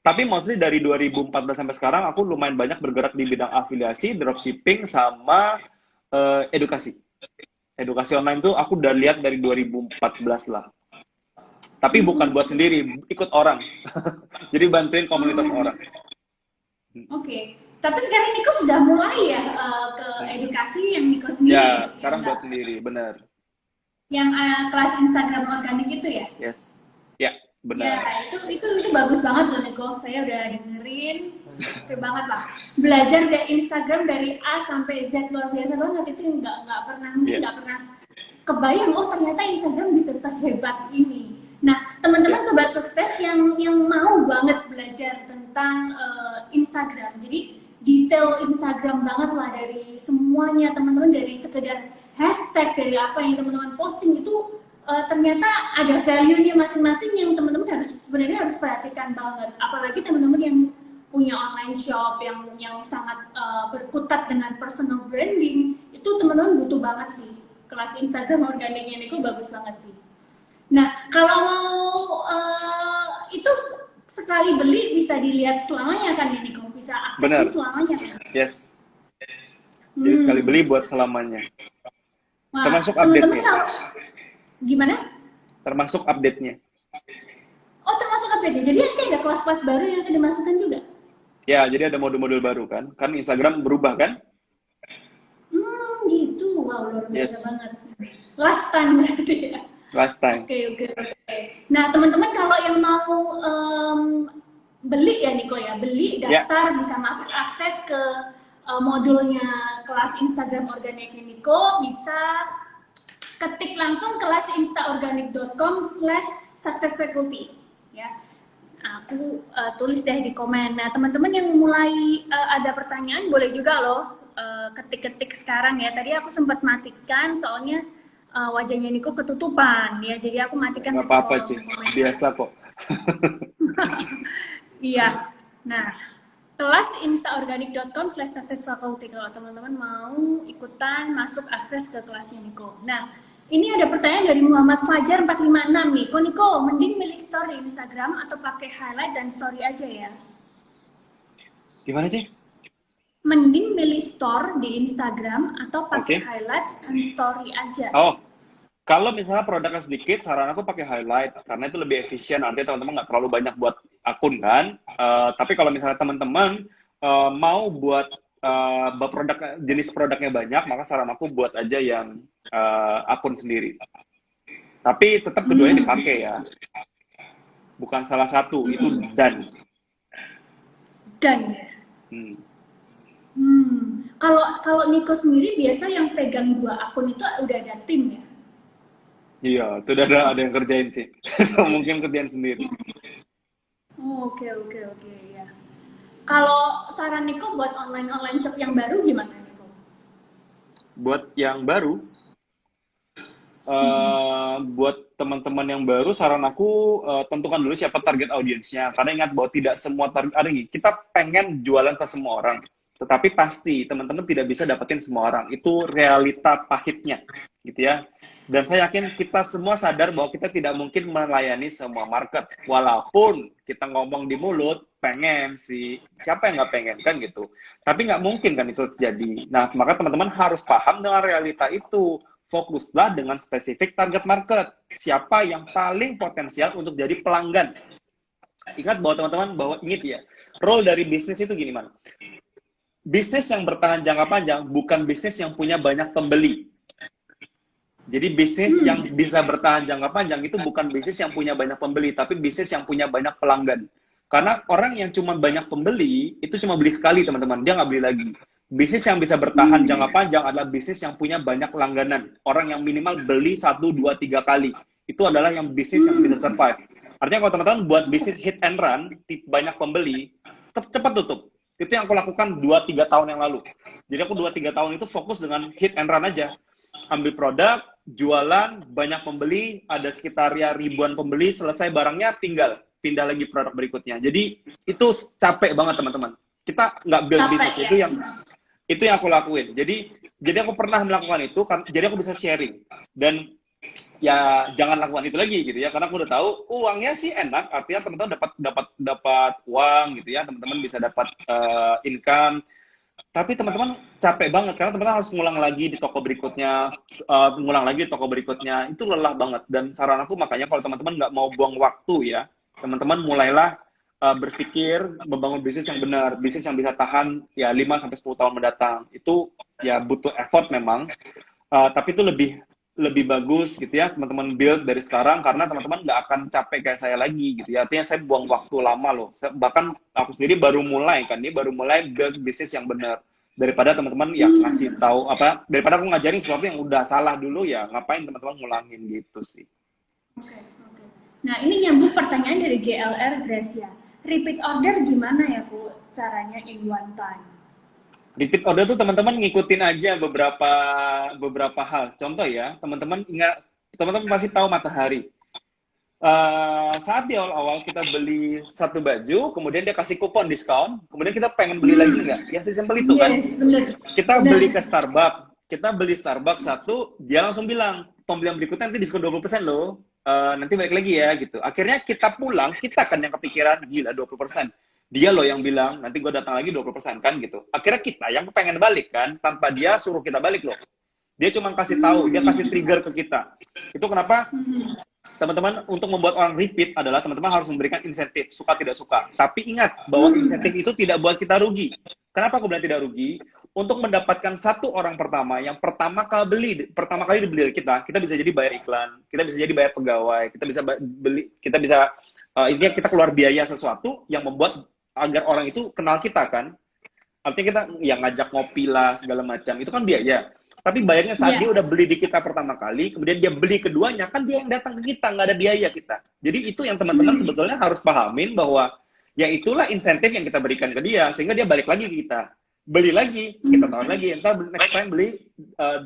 tapi mostly dari 2014 sampai sekarang aku lumayan banyak bergerak di bidang afiliasi, dropshipping sama edukasi. Edukasi online tuh aku udah lihat dari 2014 lah. Tapi bukan buat sendiri, ikut orang. Jadi bantuin komunitas orang. Oke. Tapi sekarang Niko sudah mulai ya ke edukasi yang Niko sendiri. Ya, sekarang buat sendiri, benar. Yang kelas Instagram organik itu ya? Yes. Ya, benar. Ya, itu bagus banget loh Niko. Saya udah dengerin. Oke banget lah. Belajar dari Instagram dari A sampai Z luar biasa banget, itu nggak pernah kebayang, oh ternyata Instagram bisa sehebat ini. Nah, teman-teman sobat sukses yang mau banget belajar tentang Instagram, jadi detail Instagram banget lah, dari semuanya teman-teman, dari sekedar hashtag, dari apa yang teman-teman posting itu ternyata ada value-nya masing-masing yang teman-teman sebenarnya harus perhatikan banget. Apalagi teman-teman yang punya online shop yang sangat berkutat dengan personal branding, itu teman-teman butuh banget sih. Kelas Instagram organiknya Niko bagus banget sih. Nah, kalau mau itu sekali beli bisa dilihat selamanya kan ya Niko? Bisa akses selamanya kan? Yes. Jadi sekali beli buat selamanya. Wah, termasuk update-nya. Gimana? Termasuk update-nya. Oh, termasuk update-nya. Jadi nanti ada kelas-kelas baru yang akan dimasukkan juga? Ya, jadi ada modul-modul baru kan. Kan Instagram berubah kan? Gitu. Wow, luar biasa banget. Lifetime berarti ya? Lifetime. Oke. Nah, teman-teman kalau yang mau beli ya Niko ya, beli, daftar, bisa masuk akses ke modulnya kelas Instagram organiknya Niko, bisa ketik langsung kelas instaorganic.com/successfaculty ya. Nah, aku tulis deh di komen. Nah, teman-teman yang mulai ada pertanyaan boleh juga loh ketik-ketik sekarang ya. Tadi aku sempat matikan soalnya wajahnya Niko ketutupan ya. Jadi aku matikan Nggak di apa-apa, kolom Ci. komentar. Biasa kok. Iya. Nah, kelas instaorganic.com/successfaculty kalau teman-teman mau ikutan masuk akses ke kelasnya Niko. Nah, ini ada pertanyaan dari Muhammad Fajar 456 nih. Niko, mending milih story Instagram atau pakai highlight dan story aja ya? Gimana sih? Mending milih store di Instagram atau pakai Oke. highlight dan story aja? Oh, kalau misalnya produknya sedikit, saran aku pakai highlight karena itu lebih efisien. Artinya teman-teman nggak terlalu banyak buat akun kan. Tapi kalau misalnya teman-teman mau buat produk jenis produknya banyak, maka saran aku buat aja yang akun sendiri. Tapi tetap keduanya dipakai ya. Bukan salah satu, itu dan. Dan ya. Hmm. Kalau Niko sendiri biasa yang pegang 2 akun itu udah ada tim ya? Iya, itu udah ada yang kerjain sih. Mungkin kerjaan sendiri. Oh, oke ya. Kalau saran Niko buat online shop yang baru gimana Niko? Buat yang baru, buat teman-teman yang baru, saran aku tentukan dulu siapa target audiensnya. Karena ingat bahwa tidak semua target, kita pengen jualan ke semua orang. Tetapi pasti teman-teman tidak bisa dapetin semua orang. Itu realita pahitnya, gitu ya. Dan saya yakin kita semua sadar bahwa kita tidak mungkin melayani semua market. Walaupun kita ngomong di mulut, pengen sih. Siapa yang nggak pengen, kan gitu. Tapi nggak mungkin kan itu terjadi. Nah, maka teman-teman harus paham dengan realita itu. Fokuslah dengan spesifik target market. Siapa yang paling potensial untuk jadi pelanggan. Ingat bahwa teman-teman, ingat ya, role dari bisnis itu gini, man. Bisnis yang bertahan jangka panjang bukan bisnis yang punya banyak pembeli. Jadi bisnis yang bisa bertahan jangka panjang itu bukan bisnis yang punya banyak pembeli, tapi bisnis yang punya banyak pelanggan. Karena orang yang cuma banyak pembeli, itu cuma beli sekali teman-teman, dia nggak beli lagi. Bisnis yang bisa bertahan jangka panjang adalah bisnis yang punya banyak langganan. Orang yang minimal beli 1, 2, 3 kali. Itu adalah yang bisnis yang bisa survive. Artinya kalau teman-teman buat bisnis hit and run, banyak pembeli, cepat tutup. Itu yang aku lakukan 2-3 tahun yang lalu. Jadi aku 2-3 tahun itu fokus dengan hit and run aja. Ambil produk, jualan, banyak pembeli, ada sekitar ya ribuan pembeli, selesai barangnya tinggal pindah lagi produk berikutnya. Jadi itu capek banget teman-teman. Kita nggak build bisnis, ya? Itu yang aku lakuin. Jadi aku pernah melakukan itu, jadi aku bisa sharing. Dan ya jangan lakukan itu lagi gitu ya, karena aku udah tahu uangnya sih enak, artinya teman-teman dapat uang gitu ya, teman-teman bisa dapat income. Tapi teman-teman capek banget karena teman-teman harus ngulang lagi di toko berikutnya, itu lelah banget. Dan saran aku makanya kalau teman-teman nggak mau buang waktu ya, teman-teman mulailah berpikir membangun bisnis yang benar, bisnis yang bisa tahan ya 5-10 tahun mendatang. Itu ya butuh effort memang, tapi itu lebih bagus gitu ya teman-teman build dari sekarang, karena teman-teman nggak akan capek kayak saya lagi gitu ya. Artinya saya buang waktu lama loh. Bahkan aku sendiri baru mulai build bisnis yang benar, daripada teman-teman yang ngasih tahu daripada aku ngajarin sesuatu yang udah salah dulu, ya ngapain teman-teman ngulangin gitu sih. Oke. Nah, ini nyambung pertanyaan dari GLR Gracia. Repeat order gimana ya Bu caranya in one time? Repeat order tuh teman-teman ngikutin aja beberapa hal. Contoh ya, teman-teman pasti tahu Matahari. Saat di awal-awal kita beli satu baju, kemudian dia kasih kupon diskon, kemudian kita pengen beli lagi nggak? Ya sesimpel itu kan. Bener. Beli ke Starbucks, kita beli Starbucks satu, dia langsung bilang, pembelian berikutnya nanti diskon 20% loh, nanti balik lagi ya gitu. Akhirnya kita pulang, kita kan yang kepikiran, gila 20%. Dia loh yang bilang, nanti gue datang lagi 20% kan gitu. Akhirnya kita yang pengen balik kan, tanpa dia suruh kita balik loh. Dia cuma kasih tahu, dia kasih trigger ke kita. Itu kenapa teman-teman untuk membuat orang repeat adalah teman-teman harus memberikan insentif, suka tidak suka. Tapi ingat bahwa insentif itu tidak buat kita rugi. Kenapa aku bilang tidak rugi? Untuk mendapatkan satu orang pertama yang pertama kali dibeli kita bisa jadi bayar iklan, kita bisa jadi bayar pegawai, intinya kita keluar biaya sesuatu yang membuat agar orang itu kenal kita kan. Artinya kita yang ngajak ngopi lah segala macam, itu kan biaya. Tapi bayangnya saat dia Iya. udah beli di kita pertama kali, kemudian dia beli keduanya, kan dia yang datang ke kita, nggak ada biaya kita. Jadi itu yang teman-teman Hmm. sebetulnya harus pahamin bahwa ya itulah insentif yang kita berikan ke dia, sehingga dia balik lagi ke kita. Beli lagi, kita tawar lagi, entar next time beli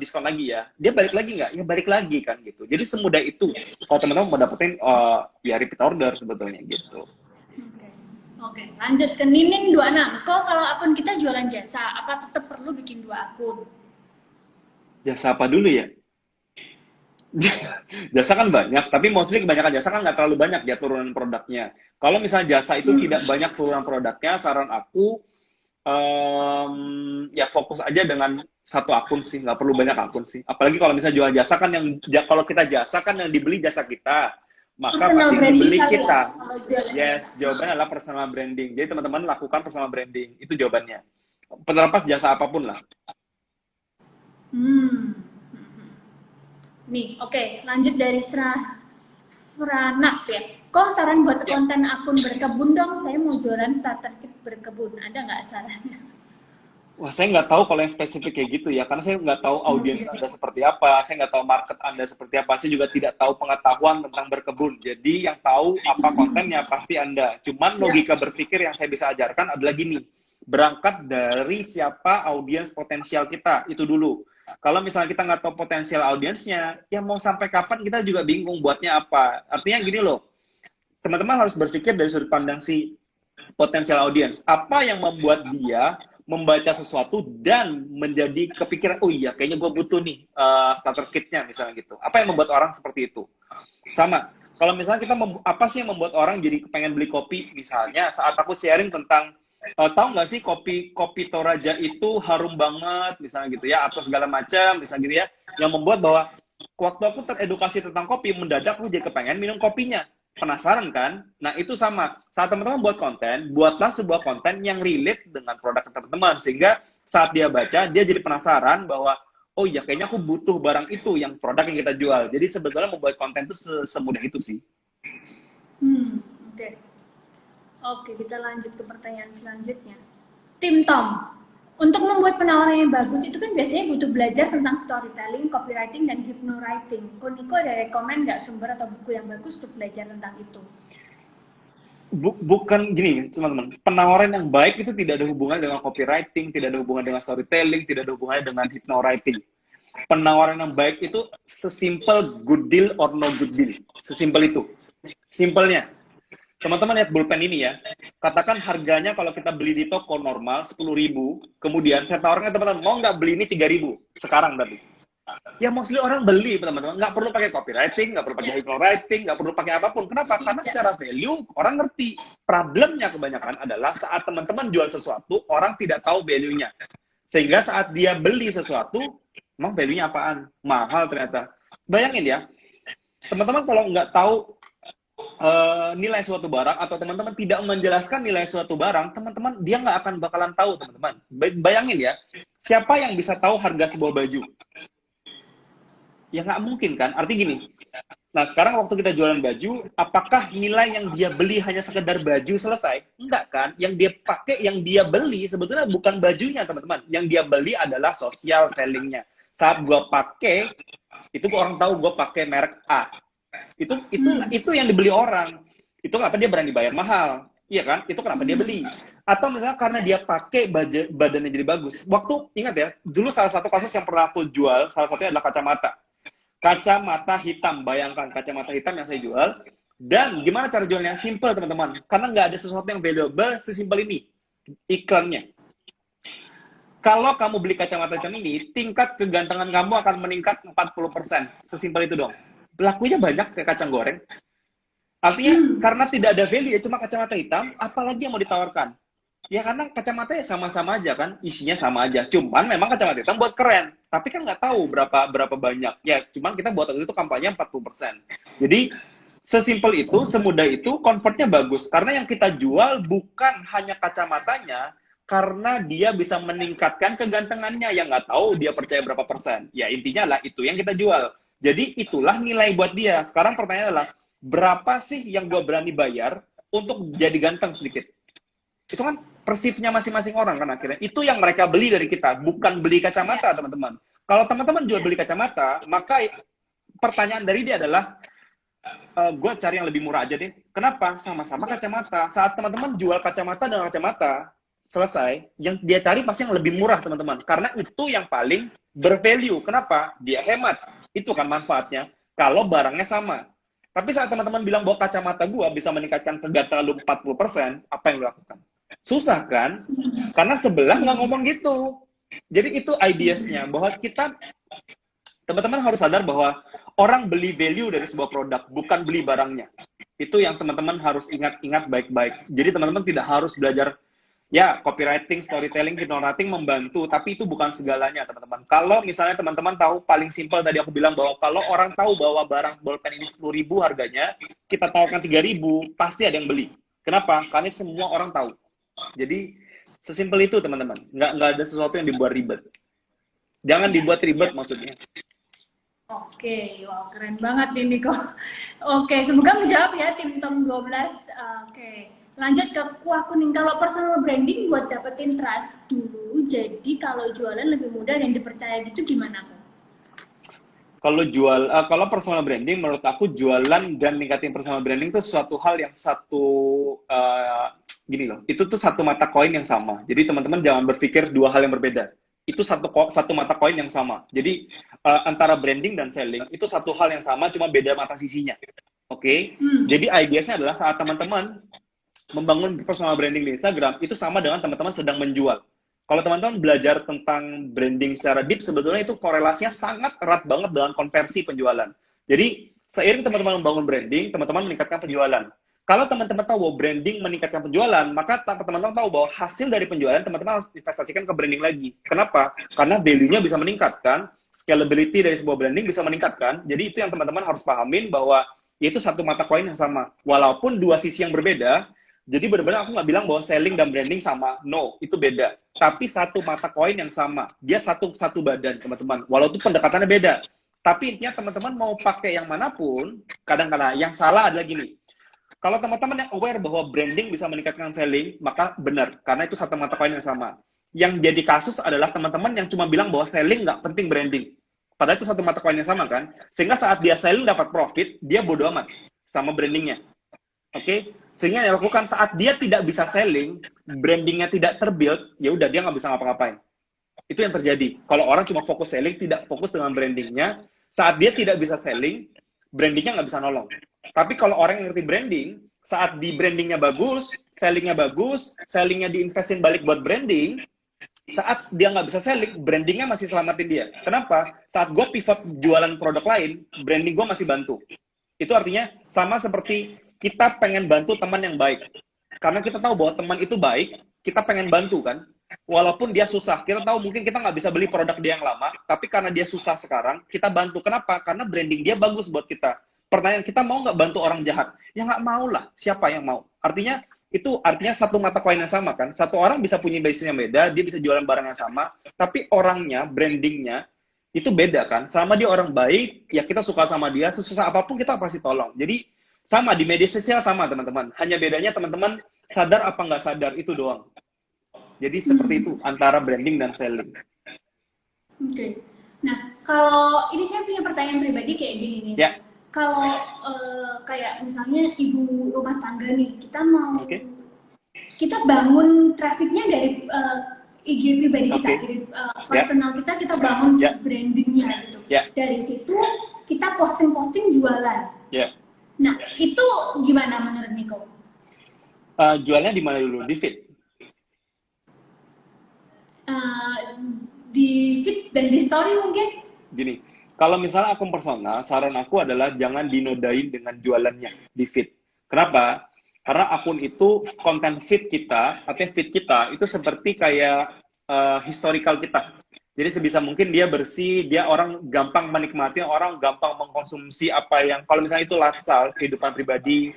diskon lagi ya. Dia balik lagi nggak? Ya balik lagi kan gitu. Jadi semudah itu. Kalau teman-teman mau dapetin ya repeat order sebetulnya gitu. Oke. Oke, lanjut ke Nining 26. Kok kalau akun kita jualan jasa, apa tetap perlu bikin 2 akun? Jasa apa dulu ya? Jasa kan banyak, tapi mostly kebanyakan jasa kan nggak terlalu banyak ya turunan produknya. Kalau misalnya jasa itu tidak banyak turunan produknya, saran aku ya fokus aja dengan satu akun sih, nggak perlu banyak akun sih. Apalagi kalau misalnya jual jasa kan kalau kita jasa kan yang dibeli jasa kita, maka Personal pasti yang branding dibeli kali kita. ya, kalau jualan Yes, jasa. jawabannya adalah personal branding. Jadi teman-teman lakukan personal branding, itu jawabannya. Terlepas jasa apapun lah. Hmm. Nih, oke, lanjut dari Franak ya. Kok saran buat Ya. konten akun berkebun dong? Saya mau jualan starter kit berkebun. Ada nggak sarannya? Wah, saya nggak tahu kalau yang spesifik kayak gitu ya, karena saya nggak tahu audiens Anda seperti apa, saya nggak tahu market Anda seperti apa, saya juga tidak tahu pengetahuan tentang berkebun. Jadi yang tahu apa kontennya pasti Anda. Cuman logika berpikir yang saya bisa ajarkan adalah gini, berangkat dari siapa audiens potensial kita, itu dulu. Kalau misalnya kita nggak tahu potensial audiensnya, ya mau sampai kapan kita juga bingung buatnya apa. Artinya gini loh, teman-teman harus berpikir dari sudut pandang si potensial audiens. Apa yang membuat dia membaca sesuatu dan menjadi kepikiran, oh iya kayaknya gue butuh nih starter kitnya misalnya gitu. Apa yang membuat orang seperti itu? Sama, kalau misalnya kita apa sih yang membuat orang jadi pengen beli kopi misalnya saat aku sharing tentang tahu nggak sih kopi Toraja itu harum banget misalnya gitu ya, atau segala macam misalnya gitu ya, yang membuat bahwa waktu aku teredukasi tentang kopi, mendadak aku jadi kepengen minum kopinya. Penasaran kan? Nah, itu sama. Saat teman-teman buat konten, buatlah sebuah konten yang relate dengan produk teman-teman. Sehingga saat dia baca, dia jadi penasaran bahwa, oh iya, kayaknya aku butuh barang itu, yang produk yang kita jual. Jadi sebetulnya membuat konten itu semudah itu sih. Oke. Oke, kita lanjut ke pertanyaan selanjutnya. Tim Tom, untuk membuat penawaran yang bagus itu kan biasanya butuh belajar tentang storytelling, copywriting, dan hypnowriting. Koniko ada rekomen nggak sumber atau buku yang bagus untuk belajar tentang itu? Bukan gini, teman-teman. Penawaran yang baik itu tidak ada hubungannya dengan copywriting, tidak ada hubungan dengan storytelling, tidak ada hubungannya dengan hypnowriting. Penawaran yang baik itu sesimpel good deal or no good deal. Sesimpel itu. Simpelnya. Teman-teman lihat pulpen ini ya. Katakan harganya kalau kita beli di toko normal 10.000, kemudian saya tawarkan ke teman-teman, mau nggak beli ini 3.000 sekarang berarti. Ya mostly orang beli, teman-teman. Nggak perlu pakai copywriting, nggak perlu pakai hypnowriting, nggak perlu pakai apapun. Kenapa? Karena secara value orang ngerti. Problemnya kebanyakan adalah saat teman-teman jual sesuatu, orang tidak tahu value-nya. Sehingga saat dia beli sesuatu, emang value-nya apaan? Mahal ternyata. Bayangin ya, teman-teman kalau nggak tahu nilai suatu barang atau teman-teman tidak menjelaskan nilai suatu barang, teman-teman dia nggak akan bakalan tahu, teman-teman. Bayangin ya, siapa yang bisa tahu harga sebuah baju? Ya nggak mungkin kan? Arti gini, nah sekarang waktu kita jualan baju, apakah nilai yang dia beli hanya sekedar baju selesai? Enggak kan? Yang dia pakai, yang dia beli sebetulnya bukan bajunya, teman-teman. Yang dia beli adalah social sellingnya. Saat gua pakai, itu orang tahu gue pakai merek A. Itu yang dibeli orang. Itu kenapa dia berani bayar mahal. Iya kan? Itu kenapa dia beli. Atau misalnya karena dia pakai badannya jadi bagus. Waktu, ingat ya, dulu salah satu kasus yang pernah aku jual, salah satunya adalah kacamata. Kacamata hitam, bayangkan kacamata hitam yang saya jual. Dan gimana cara jualnya? Simple, teman-teman. Karena nggak ada sesuatu yang valuable sesimpel ini. Iklannya. Kalau kamu beli kacamata hitam ini, tingkat kegantengan kamu akan meningkat 40%. Sesimpel itu dong. Lakunya banyak kayak kacang goreng. Artinya karena tidak ada value ya cuma kacamata hitam, apalagi yang mau ditawarkan? Ya karena kacamatanya sama-sama aja kan, isinya sama aja. Cuman memang kacamata hitam buat keren, tapi kan nggak tahu berapa banyak. Ya cuman kita buat waktu itu kampanye 40%. Jadi sesimpel itu, semudah itu, convertnya bagus. Karena yang kita jual bukan hanya kacamatanya, karena dia bisa meningkatkan kegantengannya. Yang nggak tahu dia percaya berapa persen. Ya intinya lah itu yang kita jual. Jadi itulah nilai buat dia. Sekarang pertanyaannya adalah, berapa sih yang gue berani bayar untuk jadi ganteng sedikit? Itu kan persifnya masing-masing orang kan akhirnya. Itu yang mereka beli dari kita, bukan beli kacamata, teman-teman. Kalau teman-teman jual beli kacamata, maka pertanyaan dari dia adalah, gue cari yang lebih murah aja deh. Kenapa? Sama-sama kacamata. Saat teman-teman jual kacamata dengan kacamata, selesai, yang dia cari pasti yang lebih murah, teman-teman. Karena itu yang paling bervalue. Kenapa? Dia hemat. Itu kan manfaatnya. Kalau barangnya sama. Tapi saat teman-teman bilang bahwa kacamata gue bisa meningkatkan kegiatan lu 40%, apa yang lu lakukan? Susah kan? Karena sebelah nggak ngomong gitu. Jadi itu ideasnya, bahwa kita, teman-teman harus sadar bahwa orang beli value dari sebuah produk, bukan beli barangnya. Itu yang teman-teman harus ingat baik-baik. Jadi teman-teman tidak harus belajar, ya, copywriting, storytelling, narrating membantu, tapi itu bukan segalanya, teman-teman. Kalau misalnya teman-teman tahu, paling simpel tadi aku bilang bahwa kalau orang tahu bahwa barang bolpen ini 10.000 harganya, kita tawarkan 3.000, pasti ada yang beli. Kenapa? Karena semua orang tahu. Jadi sesimpel itu, teman-teman. Nggak ada sesuatu yang dibuat ribet. Jangan dibuat ribet maksudnya. Oke, wah keren banget ini kok. Oke, semoga menjawab ya tim Tom 12. Oke, lanjut ke kuah kuning. Kalau personal branding buat dapetin trust dulu, jadi kalau jualan lebih mudah dan dipercaya gitu gimana kok? Kalau personal branding, menurut aku jualan dan ningkatin personal branding itu suatu hal yang gini loh, itu tuh satu mata koin yang sama. Jadi teman-teman jangan berpikir dua hal yang berbeda. Itu satu mata koin yang sama. Jadi antara branding dan selling itu satu hal yang sama, cuma beda mata sisinya. Oke? Jadi ideasnya adalah saat teman-teman membangun personal branding di Instagram, itu sama dengan teman-teman sedang menjual. Kalau teman-teman belajar tentang branding secara deep, sebetulnya itu korelasinya sangat erat banget dengan konversi penjualan. Jadi, seiring teman-teman membangun branding, teman-teman meningkatkan penjualan. Kalau teman-teman tahu bahwa branding meningkatkan penjualan, maka teman-teman tahu bahwa hasil dari penjualan teman-teman harus investasikan ke branding lagi. Kenapa? Karena value-nya bisa meningkatkan, scalability dari sebuah branding bisa meningkatkan. Jadi itu yang teman-teman harus pahamin bahwa itu satu mata koin yang sama. Walaupun dua sisi yang berbeda, jadi benar-benar aku nggak bilang bahwa selling dan branding sama. No, itu beda. Tapi satu mata koin yang sama. Dia satu badan, teman-teman. Walaupun pendekatannya beda. Tapi intinya teman-teman mau pakai yang manapun, kadang-kadang yang salah adalah gini. Kalau teman-teman yang aware bahwa branding bisa meningkatkan selling, maka benar, karena itu satu mata koin yang sama. Yang jadi kasus adalah teman-teman yang cuma bilang bahwa selling nggak penting branding. Padahal itu satu mata koin yang sama kan. Sehingga saat dia selling dapat profit, dia bodo amat sama brandingnya. Oke? Sehingga yang dilakukan saat dia tidak bisa selling, brandingnya tidak terbuild, ya udah dia nggak bisa ngapa-ngapain. Itu yang terjadi. Kalau orang cuma fokus selling, tidak fokus dengan brandingnya, saat dia tidak bisa selling, brandingnya nggak bisa nolong. Tapi kalau orang yang ngerti branding, saat di brandingnya bagus, sellingnya diinvestin balik buat branding, saat dia nggak bisa selling, brandingnya masih selamatin dia. Kenapa? Saat gue pivot jualan produk lain, branding gue masih bantu. Itu artinya sama seperti kita pengen bantu teman yang baik. Karena kita tahu bahwa teman itu baik, kita pengen bantu kan. Walaupun dia susah, kita tahu mungkin kita nggak bisa beli produk dia yang lama, tapi karena dia susah sekarang, kita bantu. Kenapa? Karena branding dia bagus buat kita. Pertanyaan, kita mau nggak bantu orang jahat? Ya nggak mau lah. Siapa yang mau? Artinya satu mata koin yang sama kan. Satu orang bisa punya bisnis yang beda, dia bisa jualan barang yang sama, tapi orangnya, brandingnya itu beda kan. Sama dia orang baik, ya kita suka sama dia, sesusah apapun kita pasti tolong. Jadi sama di media sosial sama teman-teman. Hanya bedanya teman-teman sadar apa nggak sadar, itu doang. Jadi seperti itu antara branding dan selling. Oke. Nah, kalau ini saya punya pertanyaan pribadi kayak gini nih. Ya. Kalau kayak misalnya ibu rumah tangga nih, kita mau kita bangun trafficnya dari IG pribadi kita, dari personal kita bangun brandingnya gitu. Dari situ kita posting jualan. Nah, itu gimana menurut Niko? Jualnya di mana dulu? Di feed? Di feed dan di story mungkin? Gini. Kalau misalnya akun personal, saran aku adalah jangan dinodain dengan jualannya di feed. Kenapa? Karena akun itu, konten feed kita, atau feed kita, itu seperti kayak historical kita. Jadi sebisa mungkin dia bersih, dia orang gampang menikmati, orang gampang mengkonsumsi apa yang, kalau misalnya itu lifestyle, kehidupan pribadi,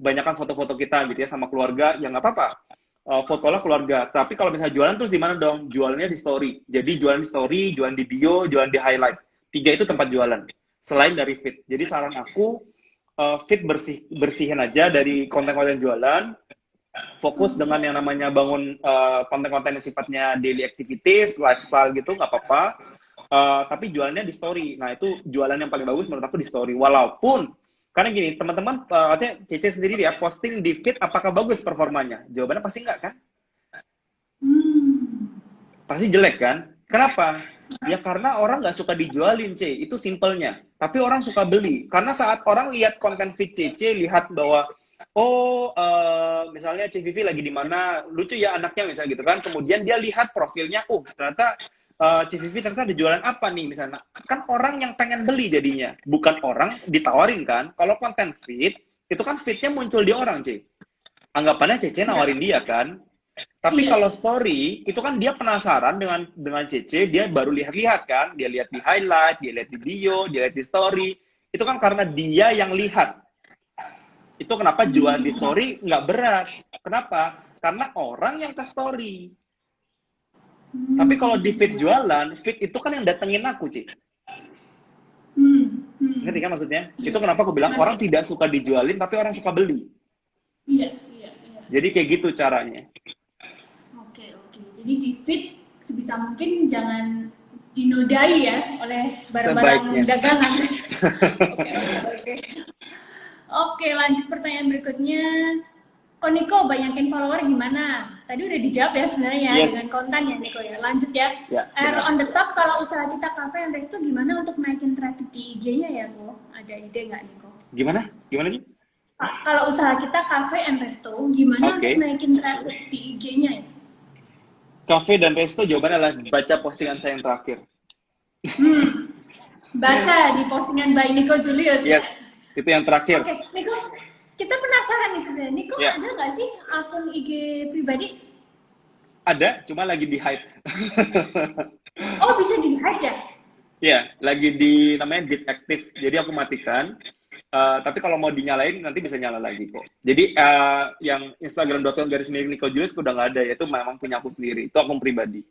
banyakkan foto-foto kita gitu ya, sama keluarga, ya nggak apa-apa. Fotolah keluarga. Tapi kalau misalnya jualan, terus di mana dong? Jualannya di story. Jadi jualan di story, jualan di bio, jualan di highlight. 3 itu tempat jualan, selain dari feed. Jadi saran aku, feed bersihin aja dari konten-konten jualan, fokus dengan yang namanya bangun konten-konten yang sifatnya daily activities, lifestyle gitu, nggak apa-apa. tapi jualannya di story. Nah, itu jualan yang paling bagus menurut aku di story. Walaupun, karena gini, teman-teman, artinya Cece sendiri dia posting di feed, apakah bagus performanya? Jawabannya pasti enggak, kan? Pasti jelek, kan? Kenapa? Ya karena orang nggak suka dijualin, C. Itu simpelnya. Tapi orang suka beli. Karena saat orang lihat konten feed Cece, lihat bahwa, oh, misalnya CVV lagi di mana, lucu ya anaknya misalnya gitu kan. Kemudian dia lihat profilnya, oh, ternyata CVV ternyata ada jualan apa nih misalnya. Kan orang yang pengen beli jadinya. Bukan orang ditawarin kan. Kalau konten feed, itu kan feednya muncul di orang, C. Anggapannya Cece nawarin dia kan. Tapi kalau story, itu kan dia penasaran dengan Cece, dia baru lihat-lihat kan. Dia lihat di highlight, dia lihat di bio, dia lihat di story. Itu kan karena dia yang lihat. Itu kenapa jualan di story nggak berat. Kenapa? Karena orang yang ke story. Tapi kalau di feed jualan, feed itu kan yang datengin aku, Ci. Ngerti kan maksudnya? Itu kenapa aku bilang orang tidak suka dijualin, tapi orang suka beli. Iya. Jadi kayak gitu caranya. Oke. Jadi di feed sebisa mungkin jangan dinodai ya oleh barang-barang dagangan. Oke, lanjut pertanyaan berikutnya. Kok Niko banyakin follower gimana? Tadi udah dijawab ya sebenarnya dengan konten ya Niko ya. Lanjut ya. On the top, kalau usaha kita cafe and resto gimana untuk naikin traffic di IG-nya ya, Ko? Ada ide nggak Niko? Gimana sih? Kalau usaha kita cafe and resto, gimana untuk naikin traffic di IG-nya ya? Cafe dan resto jawabannya adalah baca postingan saya yang terakhir. Baca di postingan by Niko Julius. Yes, itu yang terakhir. Oke, Niko, kita penasaran nih sebenarnya. Niko ada nggak sih akun IG pribadi? Ada, cuma lagi di hide. Oh, bisa di hide ya? Iya, lagi di namanya deactive. Jadi aku matikan. Tapi kalau mau dinyalain nanti bisa nyala lagi kok. Jadi yang Instagram.com/Niko Julius udah nggak ada, itu memang punya aku sendiri. Itu akun pribadi.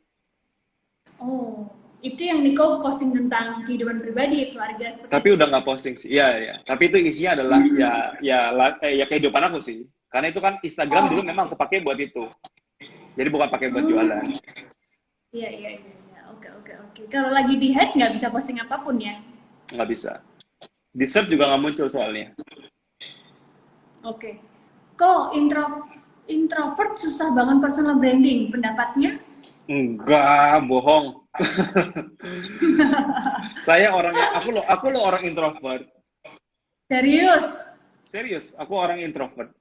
Oh, itu yang Niko posting tentang kehidupan pribadi, keluarga seperti tapi itu. Udah nggak posting sih. Iya. Tapi itu isinya adalah ya kehidupan aku sih. Karena itu kan Instagram dulu memang aku pakai buat itu. Jadi bukan pakai buat jualan. Iya. Oke. Kalau lagi di head nggak bisa posting apapun ya? Nggak bisa. Di search juga nggak muncul soalnya. Oke. Kok introvert susah banget personal branding, pendapatnya? Enggak, bohong. Saya orangnya, aku lo orang introvert. Serius, aku orang introvert.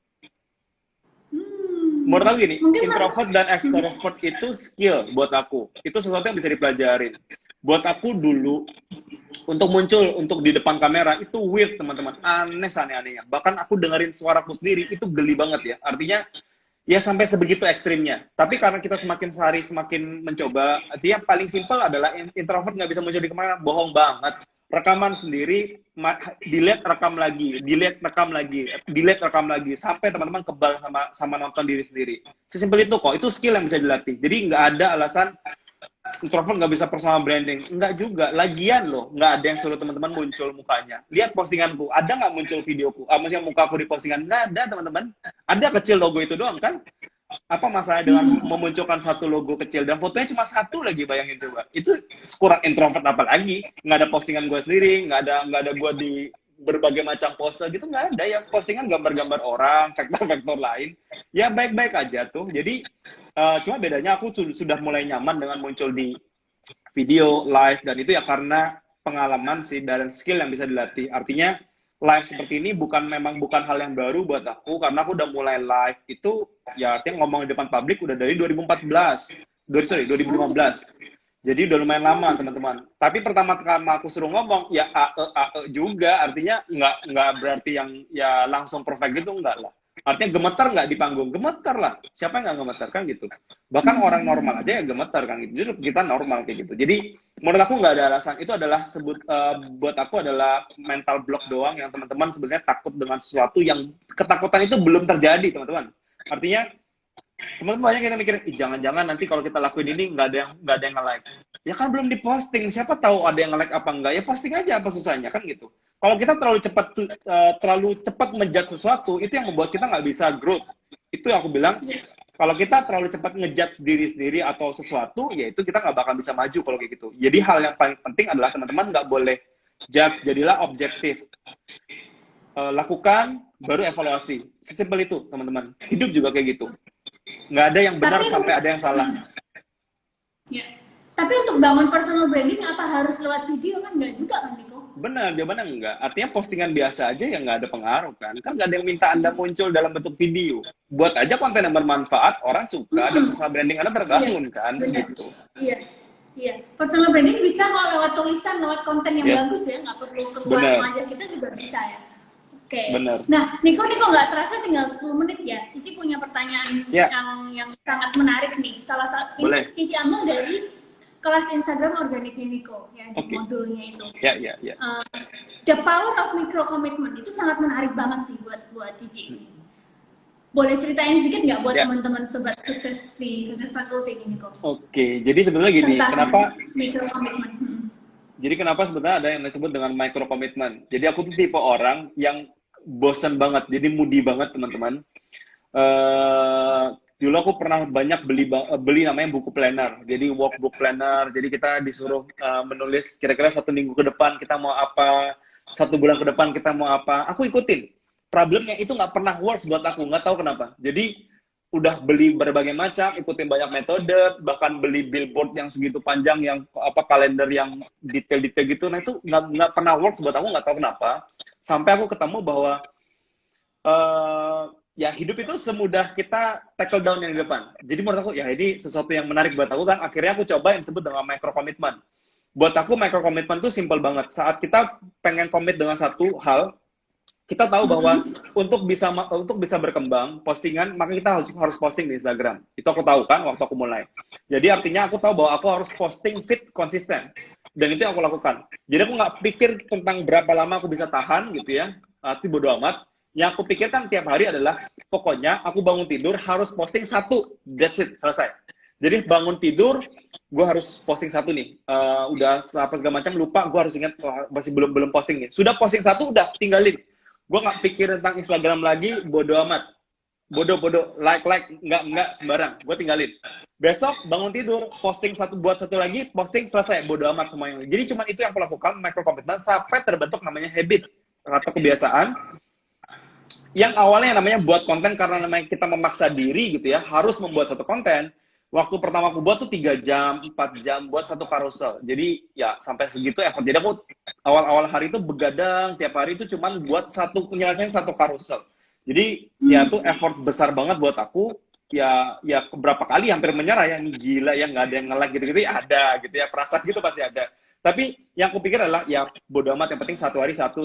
Menurut aku gini, introvert dan extrovert itu skill buat aku. Itu sesuatu yang bisa dipelajarin. Buat aku dulu, untuk muncul, untuk di depan kamera, itu weird teman-teman. Aneh-anehnya. Bahkan aku dengerin suaraku sendiri, itu geli banget ya. Artinya, ya sampai sebegitu ekstrimnya. Tapi karena kita semakin sehari semakin mencoba, artinya paling simpel adalah introvert nggak bisa muncul di kamera, bohong banget. Rekaman sendiri, delete rekam lagi, sampai teman-teman kebal sama nonton diri sendiri. Sesimpel itu kok, itu skill yang bisa dilatih. Jadi nggak ada alasan introvert nggak bisa personal branding. Nggak juga, lagian loh, nggak ada yang suruh teman-teman muncul mukanya. Lihat postinganku, ada nggak muncul videoku? Maksudnya muka aku di postingan? Nggak ada teman-teman. Ada kecil logo itu doang kan? Apa masalah dengan memunculkan satu logo kecil dan fotonya cuma satu lagi, bayangin coba. Itu kurang introvert apa lagi? Nggak ada postingan gue sendiri, nggak ada gue di berbagai macam pose gitu, nggak ada. Ya postingan gambar-gambar orang, vektor-vektor lain. Ya baik-baik aja tuh. Jadi cuma bedanya aku sudah mulai nyaman dengan muncul di video, live, dan itu ya karena pengalaman sih dan skill yang bisa dilatih. Artinya live seperti ini memang bukan hal yang baru buat aku, karena aku udah mulai live itu ya artinya ngomong di depan publik udah dari 2015. Jadi udah lumayan lama teman-teman. Tapi pertama-tama aku suruh ngomong ya juga, artinya nggak berarti yang ya langsung perfect gitu, enggak lah. Artinya gemetar nggak di panggung? Gemetar lah. Siapa yang nggak gemetar kan gitu. Bahkan orang normal aja ya gemetar kan gitu. Justru kita normal kayak gitu. Jadi menurut aku nggak ada alasan. Itu adalah buat aku adalah mental block doang yang teman-teman sebenarnya takut dengan sesuatu yang ketakutan itu belum terjadi teman-teman. Artinya teman-teman banyak yang mikirin, jangan-jangan nanti kalau kita lakuin ini nggak ada yang nge-like. Ya kan belum diposting. Siapa tahu ada yang nge-like apa enggak? Ya posting aja, apa susahnya kan gitu. Kalau kita terlalu cepat menjudge sesuatu, itu yang membuat kita nggak bisa growth. Itu yang aku bilang, Kalau kita terlalu cepat ngejudge diri sendiri atau sesuatu, ya itu kita nggak bakal bisa maju kalau kayak gitu. Jadi hal yang paling penting adalah teman-teman nggak boleh judge, jadilah objektif. Lakukan, baru evaluasi. Sesimpel itu, teman-teman. Hidup juga kayak gitu. Nggak ada yang benar sampai ada yang salah. Ya. Tapi untuk bangun personal branding, apa harus lewat video? Kan nggak juga kan, Niko? Benar, jawabannya enggak. Artinya postingan biasa aja yang nggak ada pengaruh kan. Kan nggak ada yang minta Anda muncul dalam bentuk video. Buat aja konten yang bermanfaat, orang suka, dan personal branding Anda terbangun kan, gitu. Iya, iya. Personal branding bisa kok lewat tulisan, lewat konten yang bagus ya. Nggak perlu keluar mengajar kita juga bisa ya. Oke. Benar. Nah, Niko nggak terasa tinggal 10 menit ya. Cici punya pertanyaan yang sangat menarik nih. Salah satu ini Cici ambil dari kelas Instagram organiknya Niko ya, di modulnya itu. Ya. The power of micro commitment itu sangat menarik banget sih buat Cici ini. Boleh ceritain sedikit nggak buat teman-teman sobat sukses di Success Faculty ini, Niko? Oke, jadi sebenarnya gini, kenapa micro commitment? Jadi kenapa sebenarnya ada yang disebut dengan micro commitment? Jadi aku tuh tipe orang yang bosan banget, jadi moody banget teman-teman. Dulu aku pernah banyak beli namanya buku planner, jadi workbook planner. Jadi kita disuruh menulis kira-kira 1 minggu ke depan kita mau apa, 1 bulan ke depan kita mau apa. Aku ikutin. Problemnya itu nggak pernah works buat aku, nggak tahu kenapa. Jadi udah beli berbagai macam, ikutin banyak metode, bahkan beli billboard yang segitu panjang, yang kalender yang detail-detail gitu. Nah itu nggak pernah works buat aku, nggak tahu kenapa. Sampai aku ketemu bahwa ya hidup itu semudah kita tackle down yang di depan. Jadi menurut aku ya ini sesuatu yang menarik buat aku kan. Akhirnya aku coba yang disebut dengan micro commitment. Buat aku micro commitment itu simple banget. Saat kita pengen komit dengan satu hal, kita tahu bahwa untuk bisa berkembang postingan, maka kita harus posting di Instagram. Itu aku tahu kan waktu aku mulai. Jadi artinya aku tahu bahwa aku harus posting fit konsisten. Dan itu yang aku lakukan. Jadi aku nggak pikir tentang berapa lama aku bisa tahan gitu ya. Tapi bodo amat. Yang aku pikirkan tiap hari adalah pokoknya aku bangun tidur harus posting 1. That's it, selesai. Jadi bangun tidur gue harus posting 1 nih. Udah apa segala macam lupa, gue harus ingat masih belum posting nih. Sudah posting 1 udah tinggalin. Gue nggak pikir tentang Instagram lagi, bodo amat. Bodo, like, nggak sembarang. Gue tinggalin. Besok bangun tidur, posting buat satu lagi, posting selesai, bodo amat semuanya. Jadi cuma itu yang aku lakukan, micro commitment, sampai terbentuk namanya habit atau kebiasaan. Yang awalnya namanya buat konten karena namanya kita memaksa diri gitu ya, harus membuat satu konten. Waktu pertama aku buat tuh 3 jam, 4 jam buat satu carousel. Jadi ya sampai segitu effort. Jadi aku awal-awal hari itu begadang, tiap hari itu cuman buat penyelesaian satu carousel. Jadi ya tuh effort besar banget buat aku. Ya beberapa kali hampir menyerah ya, ini gila ya nggak ada yang nge-like gitu-gitu ya ada gitu ya, perasaan gitu pasti ada. Tapi yang aku pikir adalah ya bodo amat, yang penting satu hari satu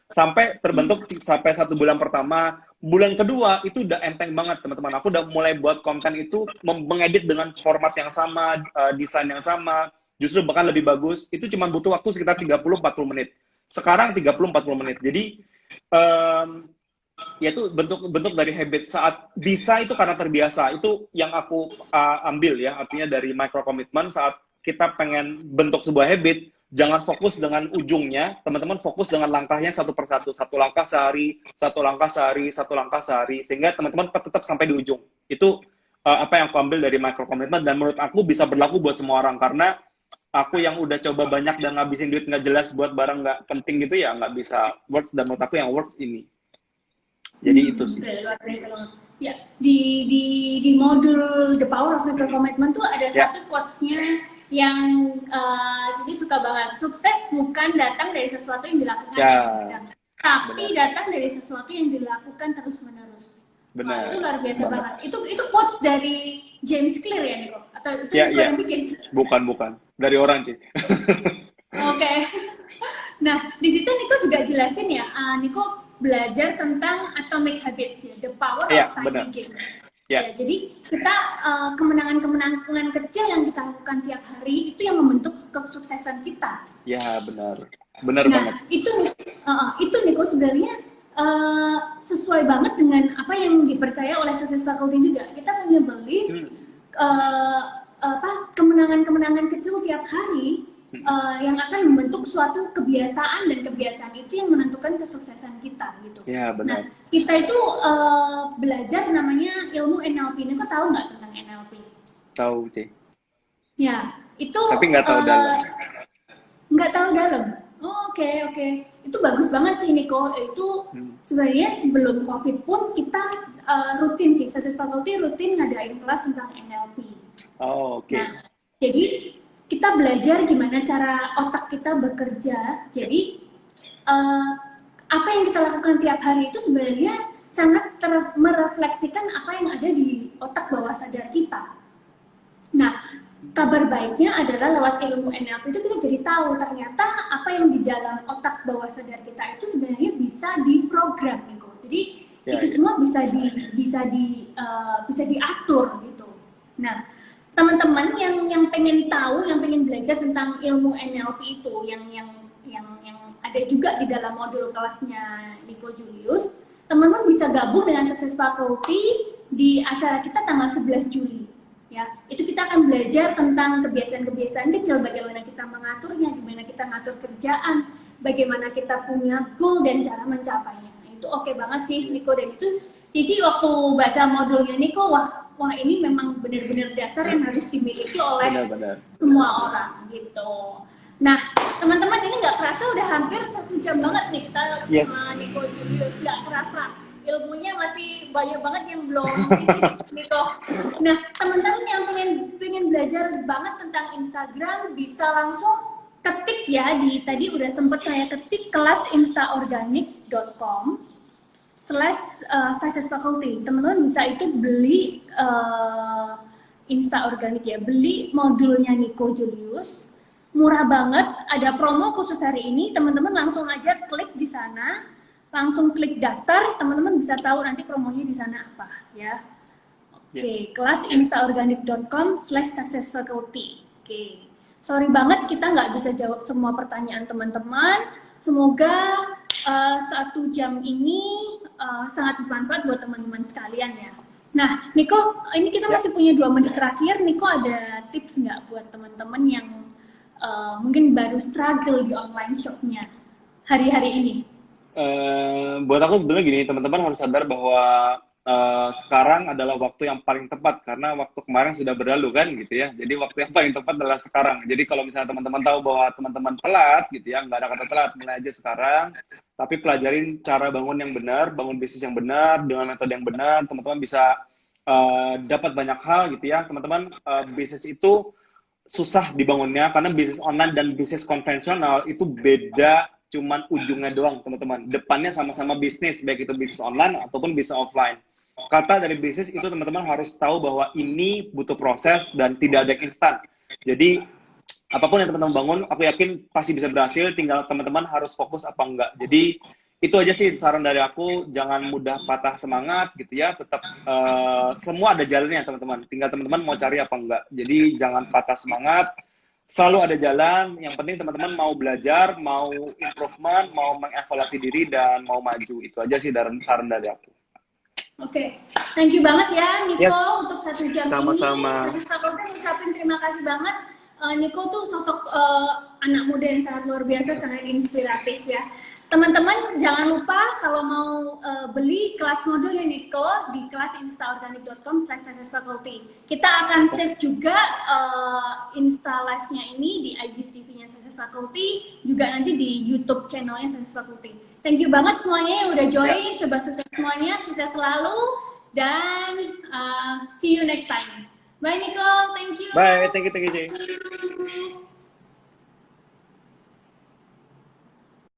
sampai terbentuk sampai 1 bulan pertama. Bulan kedua itu udah enteng banget teman-teman. Aku udah mulai buat konten itu mengedit dengan format yang sama, desain yang sama, justru bahkan lebih bagus. Itu cuma butuh waktu sekitar 30-40 menit. Sekarang 30-40 menit. Jadi ya itu bentuk dari habit. Saat bisa itu karena terbiasa. Itu yang aku ambil ya, artinya dari micro commitment. Saat kita pengen bentuk sebuah habit, jangan fokus dengan ujungnya, teman-teman fokus dengan langkahnya satu persatu, 1 langkah sehari, 1 langkah sehari, 1 langkah sehari, sehingga teman-teman tetap sampai di ujung. Itu apa yang aku ambil dari micro commitment, dan menurut aku bisa berlaku buat semua orang, karena aku yang udah coba banyak dan ngabisin duit nggak jelas buat barang nggak penting gitu ya, nggak bisa works, dan menurut aku yang works ini. Jadi itu sih. Ya, di modul The Power of Micro Commitment tuh ada satu quotes-nya yang Cici suka banget. Sukses bukan datang dari sesuatu yang dilakukan kadang-kadang, tapi datang dari sesuatu yang dilakukan terus-menerus. Benar. Itu luar biasa banget. Itu quotes dari James Clear ya, Niko? Atau itu Niko yang bikin? Bukan. Dari orang sih. Oke. Nah, di situ Niko juga jelasin ya, Niko belajar tentang atomic habits ya, the power of tiny gains. Ya, jadi kita kemenangan-kemenangan kecil yang kita lakukan tiap hari itu yang membentuk kesuksesan kita. Ya, benar banget. Itu Niko sebenarnya sesuai banget dengan apa yang dipercaya oleh Success Faculty juga. Kita punya belief kemenangan-kemenangan kecil tiap hari yang akan membentuk suatu kebiasaan, dan kebiasaan itu yang menentukan kesuksesan kita gitu. Ya, Nah, benar. kita itu belajar namanya ilmu NLP. Ini kok tahu nggak tentang NLP? Tahu sih. Ya, itu Tapi nggak tahu dalam. nggak tahu dalam. Oh, oke. Itu bagus banget sih Niko. Itu sebenarnya sebelum COVID pun kita rutin sih, Success Faculty rutin ngadain kelas tentang NLP. Oh, oke. Nah, jadi kita belajar gimana cara otak kita bekerja. Jadi apa yang kita lakukan tiap hari itu sebenarnya sangat merefleksikan apa yang ada di otak bawah sadar kita. Nah, kabar baiknya adalah lewat ilmu NLP itu kita jadi tahu ternyata apa yang di dalam otak bawah sadar kita itu sebenarnya bisa diprogram, Niko. Jadi itu semua bisa diatur gitu. Nah, teman-teman yang pengen tahu, yang pengen belajar tentang ilmu NLP itu, yang ada juga di dalam modul kelasnya Niko Julius, teman-teman bisa gabung dengan Success Faculty di acara kita tanggal 11 Juli. Ya, itu kita akan belajar tentang kebiasaan-kebiasaan kecil, bagaimana kita mengaturnya, gimana kita ngatur kerjaan, bagaimana kita punya goal dan cara mencapainya. Itu oke banget sih Niko, dan itu isi waktu baca modulnya Niko, wah ini memang benar-benar dasar yang harus dimiliki oleh semua orang gitu. Nah, teman-teman, ini nggak kerasa udah hampir 1 jam banget nih kita sama Niko Julius, nggak kerasa. Ilmunya masih banyak banget yang belum Niko. Nah, teman-teman yang pengen belajar banget tentang Instagram bisa langsung ketik ya, tadi udah sempet saya ketik kelasinstaorganic.com/success faculty. Teman-teman bisa itu beli Insta Organic ya, beli modulnya Niko Julius. Murah banget, ada promo khusus hari ini. Teman-teman langsung aja klik di sana, langsung klik daftar. Teman-teman bisa tahu nanti promonya di sana apa ya. Oke, kelasinstaorganic.com/successfaculty. Oke, sorry banget kita nggak bisa jawab semua pertanyaan teman-teman. Semoga 1 jam ini sangat bermanfaat buat teman-teman sekalian ya. Nah, Niko, ini kita masih punya 2 menit terakhir. Niko ada tips nggak buat teman-teman yang mungkin baru struggle di online shopnya hari-hari ini? Buat aku sebenarnya gini, teman-teman harus sadar bahwa sekarang adalah waktu yang paling tepat, karena waktu kemarin sudah berlalu kan gitu ya. Jadi waktu yang paling tepat adalah sekarang. Jadi kalau misalnya teman-teman tahu bahwa teman-teman telat gitu ya, nggak ada kata telat, mulai aja sekarang. Tapi pelajarin cara bangun yang benar, bangun bisnis yang benar dengan metode yang benar. Teman-teman bisa dapat banyak hal gitu ya. Teman-teman, bisnis itu susah dibangunnya karena bisnis online dan bisnis konvensional itu beda, cuman ujungnya doang teman-teman. Depannya sama-sama bisnis, baik itu bisnis online ataupun bisnis offline. Kata dari bisnis itu teman-teman harus tahu bahwa ini butuh proses dan tidak ada instan. Jadi apapun yang teman-teman bangun, aku yakin pasti bisa berhasil, tinggal teman-teman harus fokus apa enggak. Jadi itu aja sih saran dari aku, jangan mudah patah semangat gitu ya, tetap semua ada jalannya teman-teman, tinggal teman-teman mau cari apa enggak. Jadi jangan patah semangat, selalu ada jalan, yang penting teman-teman mau belajar, mau improvement, mau mengevaluasi diri, dan mau maju. Itu aja sih saran dari aku. Oke, thank you banget ya Niko untuk 1 jam Sama-sama. ini. Sama-sama ngucapin terima kasih banget. Niko tuh sosok anak muda yang sangat luar biasa, sangat inspiratif ya. Teman-teman jangan lupa kalau mau beli kelas modulnya Niko di kelasinstaorganic.com/successfaculty. Kita akan save juga Insta Live-nya ini di IGTV-nya Success Faculty, juga nanti di YouTube channelnya Success Faculty. Thank you banget semuanya yang udah join. Coba sukses semuanya, sukses selalu, dan see you next time. Bye Nicole, thank you. Bye, thank you Jay.